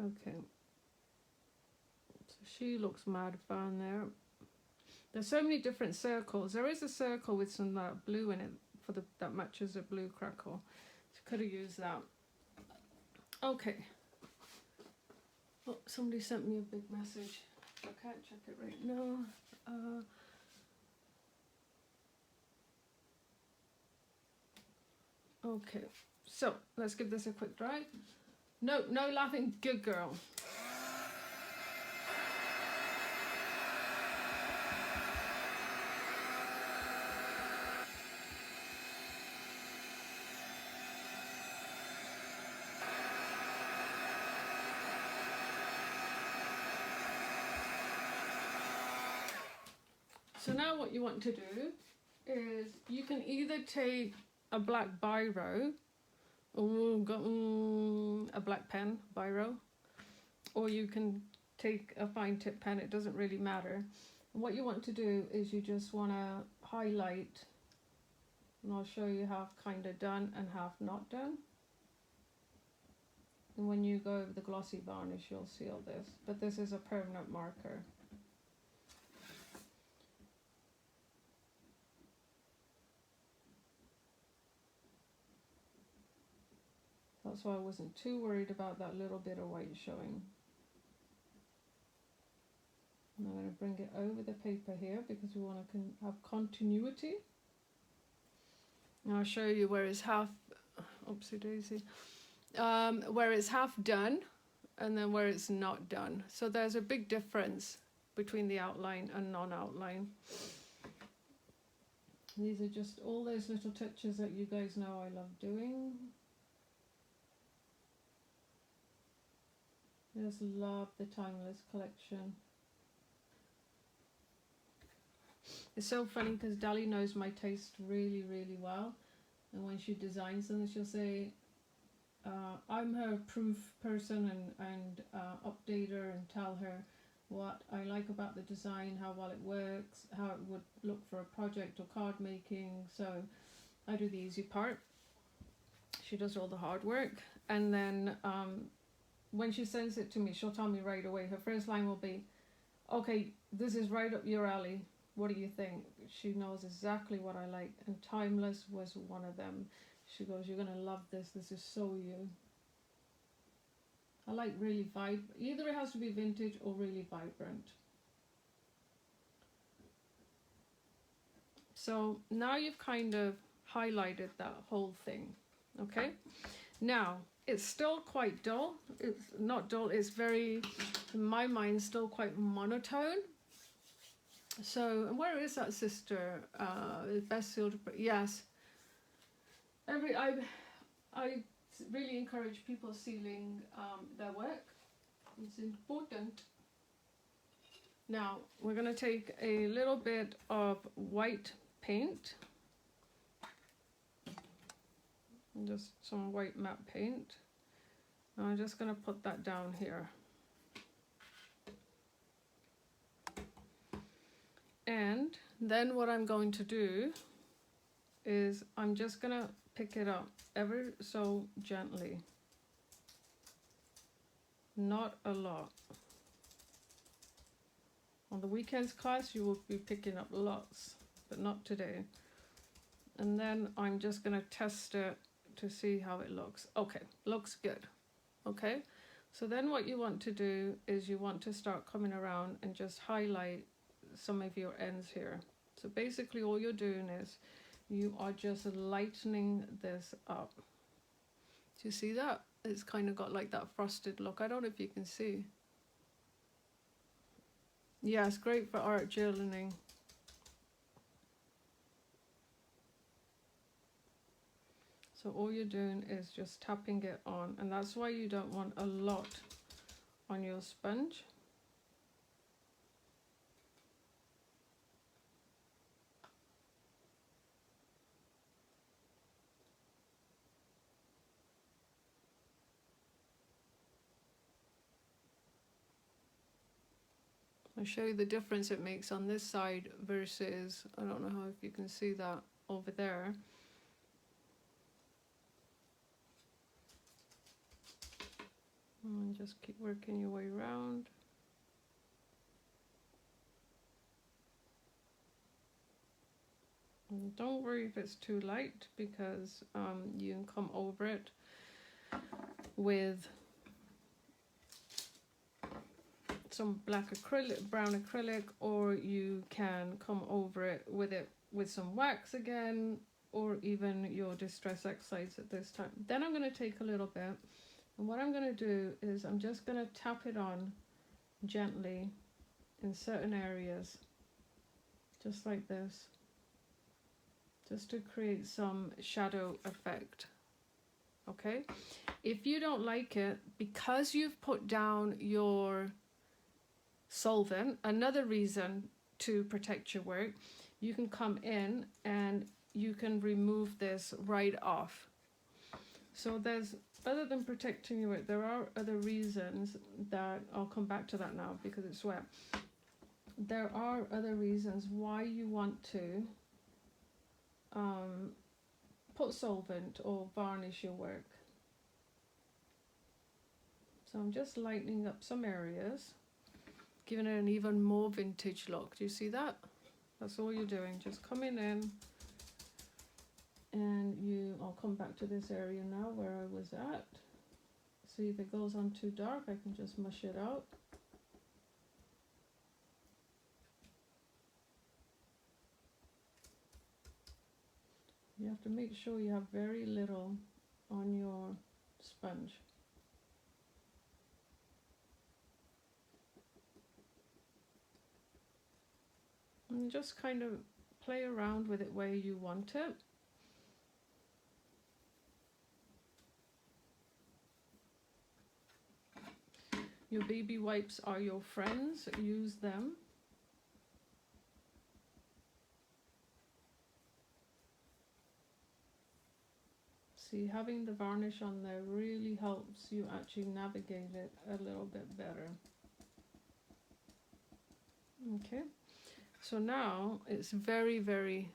Okay, so she looks mad fun there. There's so many different circles. There is a circle with some blue in it for that matches the blue Crackle. So could have used that. Okay. Oh, somebody sent me a big message. I can't check it right now. Okay, so let's give this a quick dry. No laughing, good girl. So now what you want to do is you can either take a black biro, a black pen, biro, or you can take a fine tip pen, it doesn't really matter. And what you want to do is you just want to highlight, and I'll show you half kind of done and half not done. And when you go over the glossy varnish, you'll see all this, but this is a permanent marker. That's why I wasn't too worried about that little bit of white showing. And I'm going to bring it over the paper here because we want to have continuity. And I'll show you where it's half, oopsie daisy, where it's half done and then where it's not done. So there's a big difference between the outline and non-outline. These are just all those little touches that you guys know I love doing. I just love the Timeless collection. It's so funny because Dali knows my taste really, really well. And when she designs them, she'll say, I'm her proof person and updater and tell her what I like about the design, how well it works, how it would look for a project or card making. So I do the easy part. She does all the hard work. And then when she sends it to me, she'll tell me right away. Her first line will be, okay, this is right up your alley. What do you think? She knows exactly what I like. And Timeless was one of them. She goes, you're going to love this. This is so you. I like really vibrant. Either it has to be vintage or really vibrant. So now you've kind of highlighted that whole thing. Okay. Now, it's still quite dull. It's not dull, it's very, in my mind, still quite monotone. So, and where is that sister? Best sealed, yes. I really encourage people sealing their work. It's important. Now, we're going to take a little bit of white paint. Just some white matte paint. I'm just going to put that down here. And then what I'm going to do is I'm just going to pick it up ever so gently. Not a lot. On the weekends class you will be picking up lots, but not today. And then I'm just going to test it to see how it looks. Okay, looks good. Okay, so then what you want to do is you want to start coming around and just highlight some of your ends here. So basically all you're doing is you are just lightening this up. Do you see that? It's kind of got like that frosted look. I don't know if you can see. Yeah, it's great for art journaling. So all you're doing is just tapping it on, and that's why you don't want a lot on your sponge. I'll show you the difference it makes on this side versus, I don't know how if you can see that over there. And just keep working your way around. And don't worry if it's too light, because you can come over it with some black acrylic, brown acrylic, or you can come over it with some wax again, or even your Distress X sides at this time. Then I'm going to take a little bit, and what I'm going to do is I'm just going to tap it on gently in certain areas, just like this, just to create some shadow effect. Okay, if you don't like it, because you've put down your solvent, another reason to protect your work, you can come in and you can remove this right off. So there's, other than protecting your work, there are other reasons that, I'll come back to that now because it's wet. There are other reasons why you want to put solvent or varnish your work. So I'm just lightening up some areas, giving it an even more vintage look. Do you see that? That's all you're doing, just coming in, and I'll come back to this area now where I was at. See, if it goes on too dark, I can just mush it out. You have to make sure you have very little on your sponge. And just kind of play around with it where you want it. Your baby wipes are your friends, use them. See, having the varnish on there really helps you actually navigate it a little bit better. Okay. So now it's very, very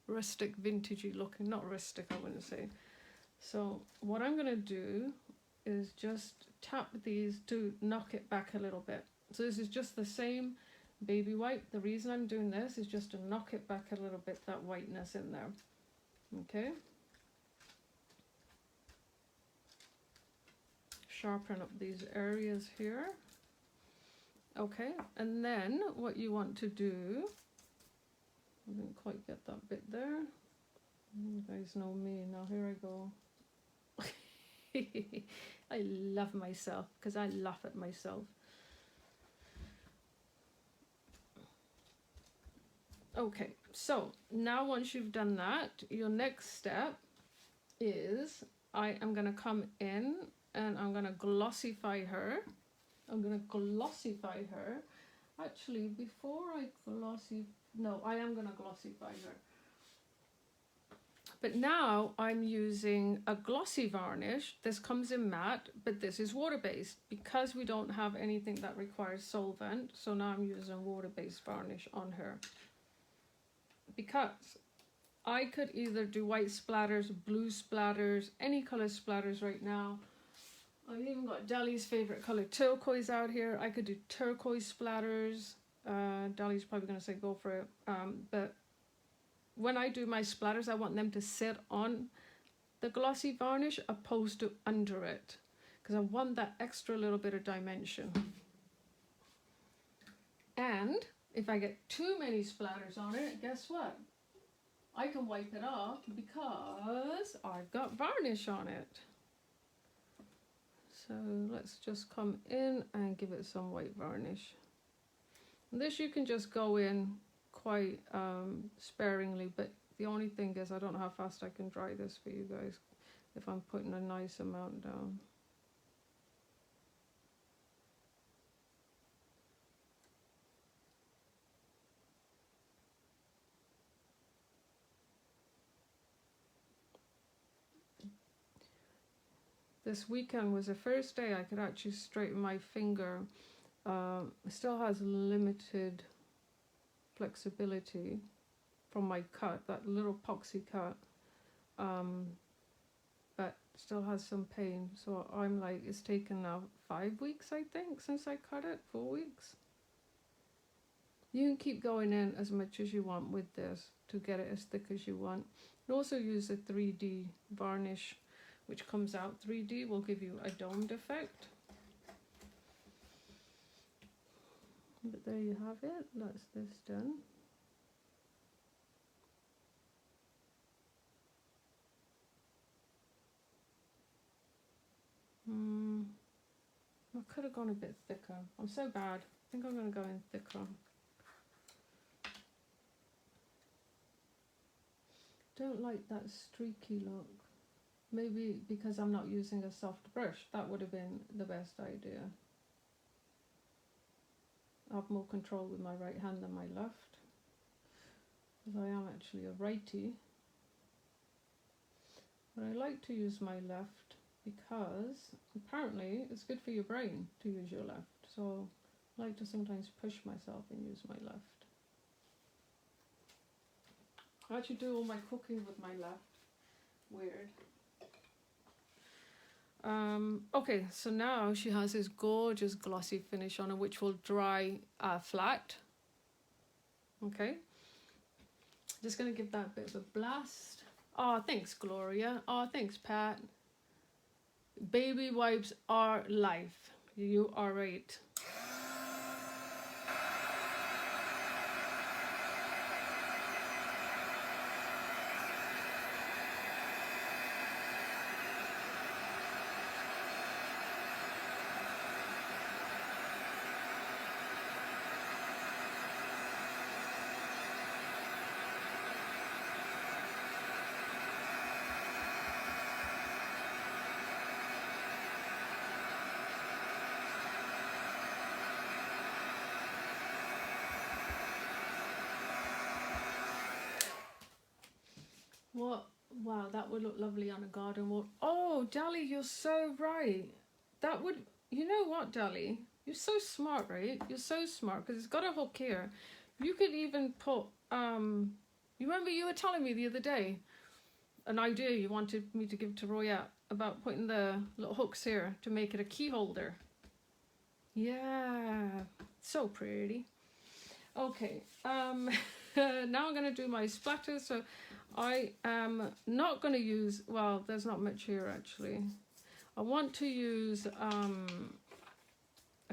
rustic, vintagey looking. Not rustic, I wouldn't say. So what I'm going to do is just tap these to knock it back a little bit. So this is just the same baby wipe. The reason I'm doing this is just to knock it back a little bit, that whiteness in there. Okay. Sharpen up these areas here. Okay, and then what you want to do, I didn't quite get that bit there. You guys know me. Now here I go. I love myself because I laugh at myself. Okay, so now once you've done that, your next step is I am going to come in and I'm going to glossify her. I'm going to glossify her. Actually, before I I am going to glossify her. But now I'm using a glossy varnish. This comes in matte, but this is water-based because we don't have anything that requires solvent. So now I'm using water-based varnish on her. Because I could either do white splatters, blue splatters, any color splatters right now. I've even got Dali's favorite color turquoise out here. I could do turquoise splatters. Dali's probably going to say go for it. But when I do my splatters, I want them to sit on the glossy varnish opposed to under it, because I want that extra little bit of dimension. And if I get too many splatters on it, guess what? I can wipe it off because I've got varnish on it. So let's just come in and give it some white varnish. And this you can just go in quite sparingly, but The only thing is I don't know how fast I can dry this for you guys if I'm putting a nice amount down. This weekend was the first day I could actually straighten my finger. It still has limited flexibility from my cut, that little poxy cut, but still has some pain. So I'm like, it's taken now 5 weeks, I think, since I cut it, 4 weeks. You can keep going in as much as you want with this to get it as thick as you want. You can also use a 3D varnish, which comes out 3D, will give you a domed effect. But there you have it, that's this done. I could have gone a bit thicker. I'm so bad. I think I'm going to go in thicker. Don't like that streaky look. Maybe because I'm not using a soft brush, that would have been the best idea. I have more control with my right hand than my left, because I am actually a righty. But I like to use my left because apparently it's good for your brain to use your left. So I like to sometimes push myself and use my left. I actually do all my cooking with my left. Weird. Okay, so now she has this gorgeous glossy finish on her, which will dry flat. Okay, just gonna give that a bit of a blast. Oh, thanks, Gloria. Oh, thanks, Pat. Baby wipes are life. You are right. What? Wow, that would look lovely on a garden wall. Oh, Dali, you're so right. That would, you know what, Dali? You're so smart, right? You're so smart because it's got a hook here. You could even put, you remember you were telling me the other day an idea you wanted me to give to Royette about putting the little hooks here to make it a key holder. Yeah, so pretty. Okay, now I'm going to do my splatter. So I am not going to use, well, there's not much here actually. I want to use a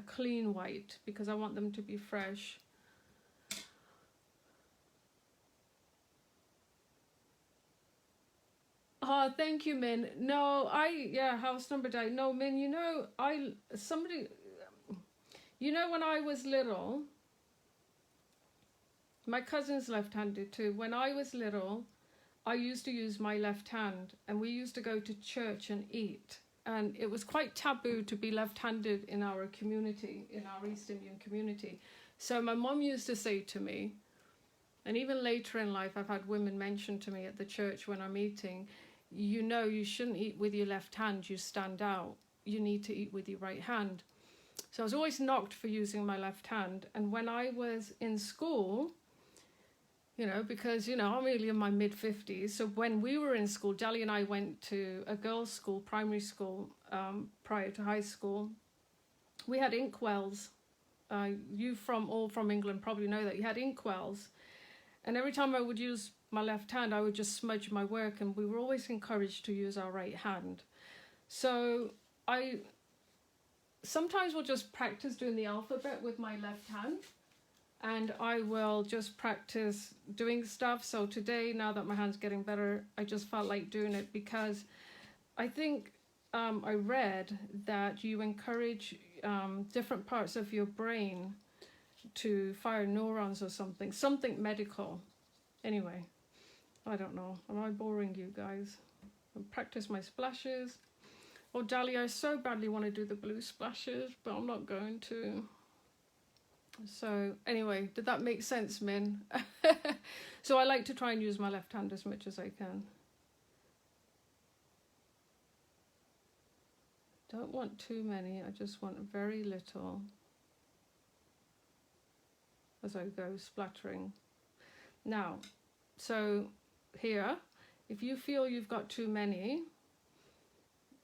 clean white because I want them to be fresh. Oh, thank you, Min. No, house number 9. No, Min, you know, when I was little, my cousin's left-handed too. When I was little, I used to use my left hand, and we used to go to church and eat. And it was quite taboo to be left-handed in our community, in our East Indian community. So my mom used to say to me, and even later in life, I've had women mention to me at the church when I'm eating, you know, you shouldn't eat with your left hand, you stand out. You need to eat with your right hand. So I was always knocked for using my left hand. And when I was in school, you know, because, you know, I'm really in my mid-50s. So when we were in school, Dali and I went to a girls' school, primary school, prior to high school. We had inkwells. You all from England probably know that. You had inkwells. And every time I would use my left hand, I would just smudge my work. And we were always encouraged to use our right hand. So I sometimes will just practice doing the alphabet with my left hand. And I will just practice doing stuff. So today, now that my hand's getting better, I just felt like doing it because I think I read that you encourage different parts of your brain to fire neurons or something medical. Anyway, I don't know. Am I boring you guys? I'll practice my splashes. Oh, Dahlia, I so badly want to do the blue splashes, but I'm not going to. So anyway, did that make sense, Min? So I like to try and use my left hand as much as I can. Don't want too many, I just want very little as I go splattering. Now, so here, if you feel you've got too many,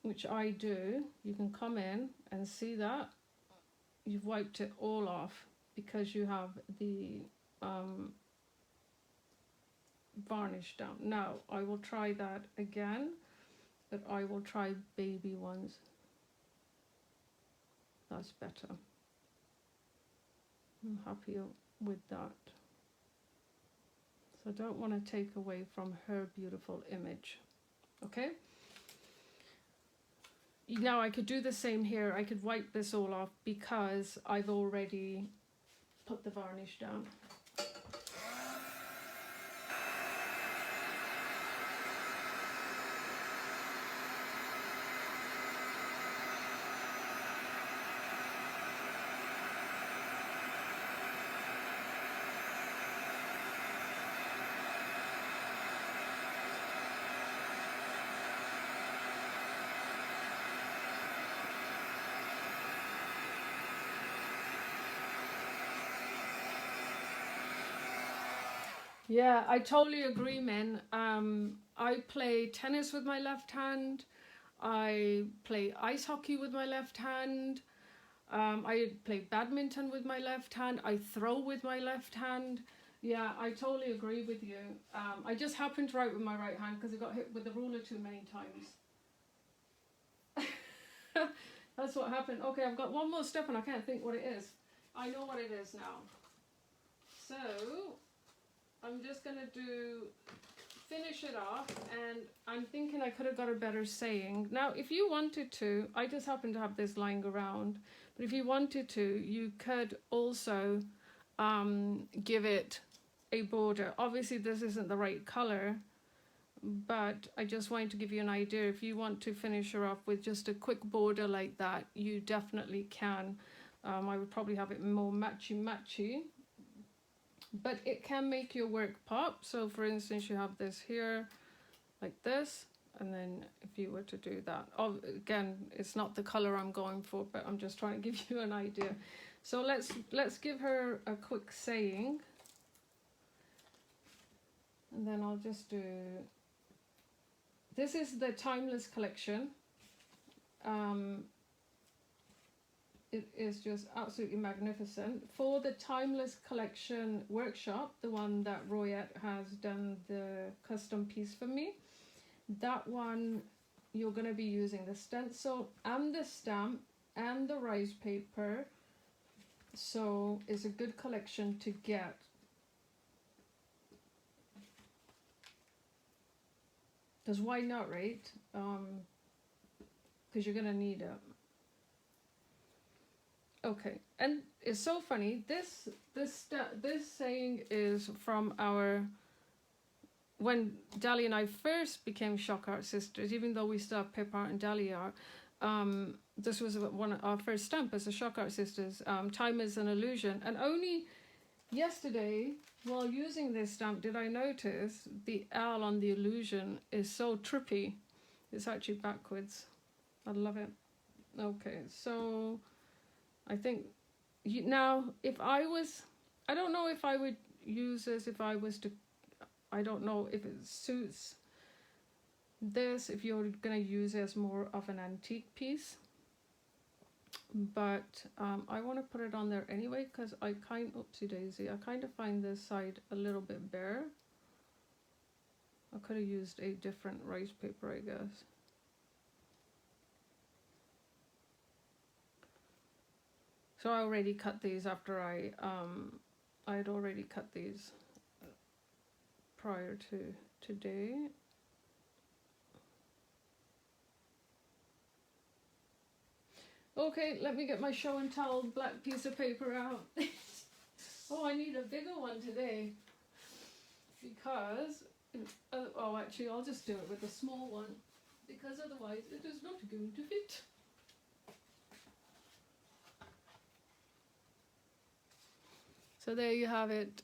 which I do, you can come in and see that you've wiped it all off because you have the varnish down. Now, I will try that again, but I will try baby ones. That's better. I'm happy with that. So I don't want to take away from her beautiful image. Okay? Now I could do the same here. I could wipe this all off because I've already put the varnish down. Yeah, I totally agree, Min. I play tennis with my left hand. I play ice hockey with my left hand. I play badminton with my left hand. I throw with my left hand. Yeah, I totally agree with you. I just happened to write with my right hand because I got hit with the ruler too many times. That's what happened. Okay, I've got one more step and I can't think what it is. I know what it is now. So I'm just going to finish it off, and I'm thinking I could have got a better saying. Now, if you wanted to, I just happen to have this lying around, but if you wanted to, you could also give it a border. Obviously, this isn't the right color, but I just wanted to give you an idea. If you want to finish her off with just a quick border like that, you definitely can. I would probably have it more matchy-matchy. But it can make your work pop. So for instance, you have this here like this, and then if you were to do that, again, it's not the color I'm going for, but I'm just trying to give you an idea. So let's give her a quick saying, and then I'll just do, this is the Timeless collection. It is just absolutely magnificent. For the Timeless collection workshop, the one that Royette has done the custom piece for me, that one you're going to be using the stencil and the stamp and the rice paper. So it's a good collection to get. Because why not, right? Because you're going to need it. Okay, and it's so funny. This saying is from when Dahlia and I first became ShokART sisters. Even though we still have Pentart and Dahlia are, this was one of our first stamp as the ShokART sisters. Time is an illusion, and only yesterday, while using this stamp, did I notice the L on the illusion is so trippy. It's actually backwards. I love it. Okay, so I think now if I don't know if I would use this if I was to, I don't know if it suits this, if you're going to use it as more of an antique piece, but I want to put it on there anyway because I kind of find this side a little bit bare. I could have used a different rice paper, I guess. So I already cut these after I'd already cut these prior to today. Okay, let me get my show and tell black piece of paper out. Oh, I need a bigger one today because actually I'll just do it with a small one, because otherwise it is not going to fit. So there you have it.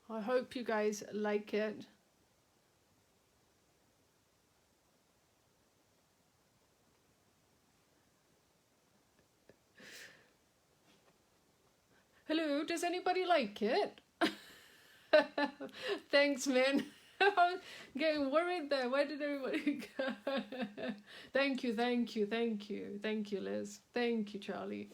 I hope you guys like it. Hello, does anybody like it? Thanks, man. I'm getting worried there. Where did everybody go? Thank you, thank you, thank you. Thank you, Liz. Thank you, Charlie.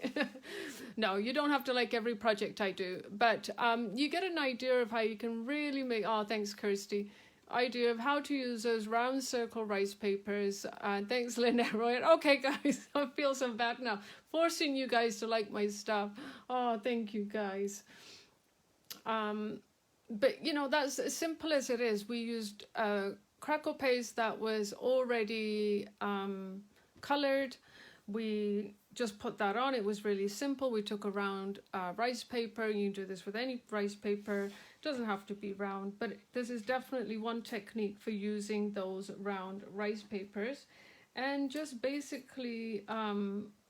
No, you don't have to like every project I do, but you get an idea of how you can really make, oh, thanks, Kirsty, idea of how to use those round circle rice papers. Thanks, Linda Roy. Okay, guys, I feel so bad now, forcing you guys to like my stuff. Oh, thank you, guys. But you know, that's as simple as it is. We used Crackle paste that was already colored. We just put that on. It was really simple. We took a round rice paper. You can do this with any rice paper. It doesn't have to be round, but this is definitely one technique for using those round rice papers. And just basically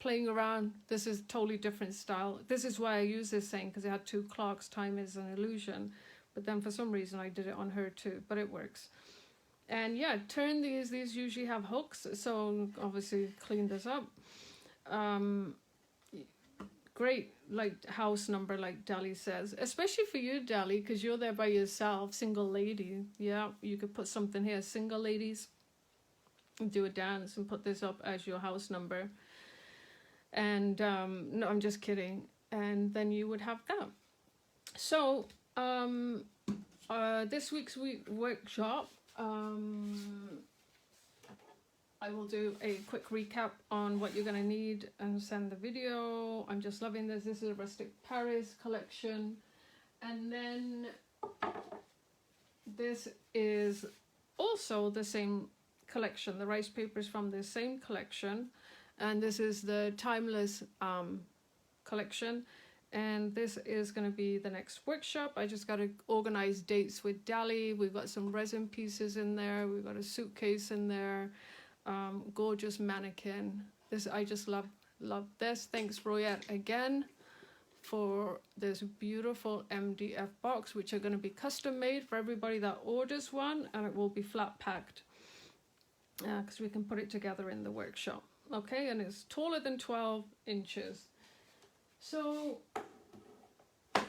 playing around. This is totally different style. This is why I use this thing, because it had two clocks, time is an illusion. But then for some reason I did it on her too, but it works. And yeah, turn these usually have hooks, so obviously clean this up. Great, like house number, like Dali says, especially for you, Dali, because you're there by yourself, single lady. Yeah, you could put something here, single ladies, and do a dance and put this up as your house number. And no, I'm just kidding. And then you would have that. So this week's workshop, I will do a quick recap on what you're going to need and send the video. I'm just loving this. This is a Rustic Paris collection. And then this is also the same collection. The rice papers from the same collection. And this is the Timeless collection. And this is going to be the next workshop. I just got to organize dates with Dali. We've got some resin pieces in there. We've got a suitcase in there. Gorgeous mannequin. This, I just love this. Thanks, Royette, again for this beautiful MDF box, which are going to be custom made for everybody that orders one, and it will be flat packed because we can put it together in the workshop. Okay, and it's taller than 12 inches. So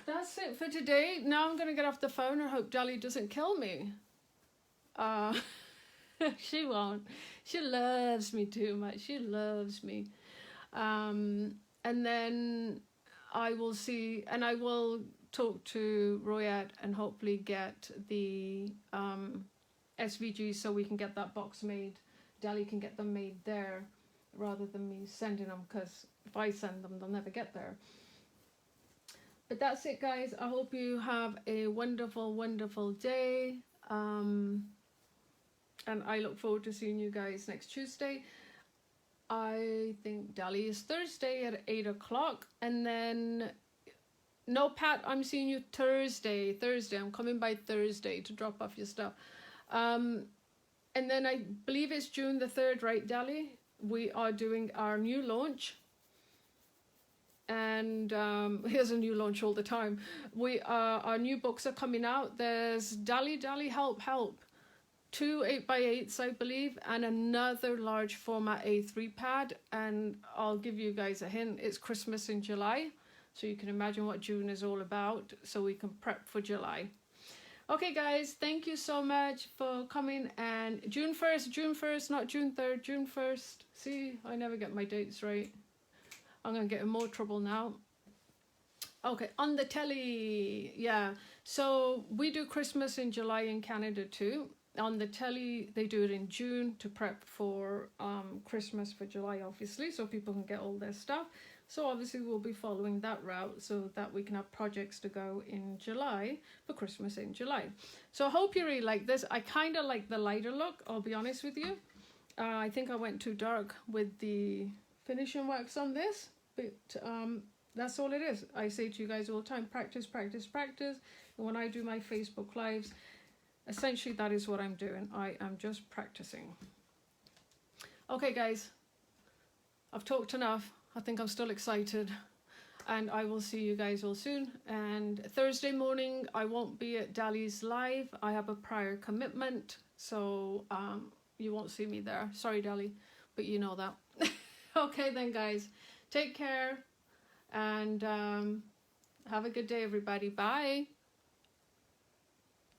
that's it for today. Now I'm going to get off the phone. I hope Dali doesn't kill me. She won't. She loves me too much. She loves me. And then I will see, and I will talk to Royette and hopefully get the SVG so we can get that box made. Dali can get them made there rather than me sending them, because if I send them, they'll never get there. But that's it, guys. I hope you have a wonderful, wonderful day. And I look forward to seeing you guys next Tuesday. I think Dali is Thursday at 8 o'clock. And then, no, Pat, I'm seeing you Thursday. I'm coming by Thursday to drop off your stuff. And then I believe it's June the 3rd, right, Dali? We are doing our new launch. And here's a new launch all the time. Our new books are coming out. There's Dali Help. 2 8x8s, I believe, and another large format A3 pad. And I'll give you guys a hint. It's Christmas in July. So you can imagine what June is all about. So we can prep for July. Okay, guys, thank you so much for coming. And June 1st, not June 3rd, June 1st. See, I never get my dates right. I'm going to get in more trouble now. Okay, on the telly. Yeah, so we do Christmas in July in Canada too. On the telly, they do it in June to prep for Christmas for July, obviously, so people can get all their stuff. So obviously we'll be following that route so that we can have projects to go in July for Christmas in July. So I hope you really like this. I kind of like the lighter look, I'll be honest with you. I think I went too dark with the finishing wax on this, but That's all it is. I say to you guys all the time, practice, practice, practice. And when I do my Facebook Lives, essentially that is what I'm doing. I am just practicing. Okay, guys, I've talked enough. I think I'm still excited. And I will see you guys all soon. And Thursday morning, I won't be at Dali's live. I have a prior commitment. So you won't see me there. Sorry, Dali, but you know that. Okay then, guys. Take care. And have a good day, everybody. Bye.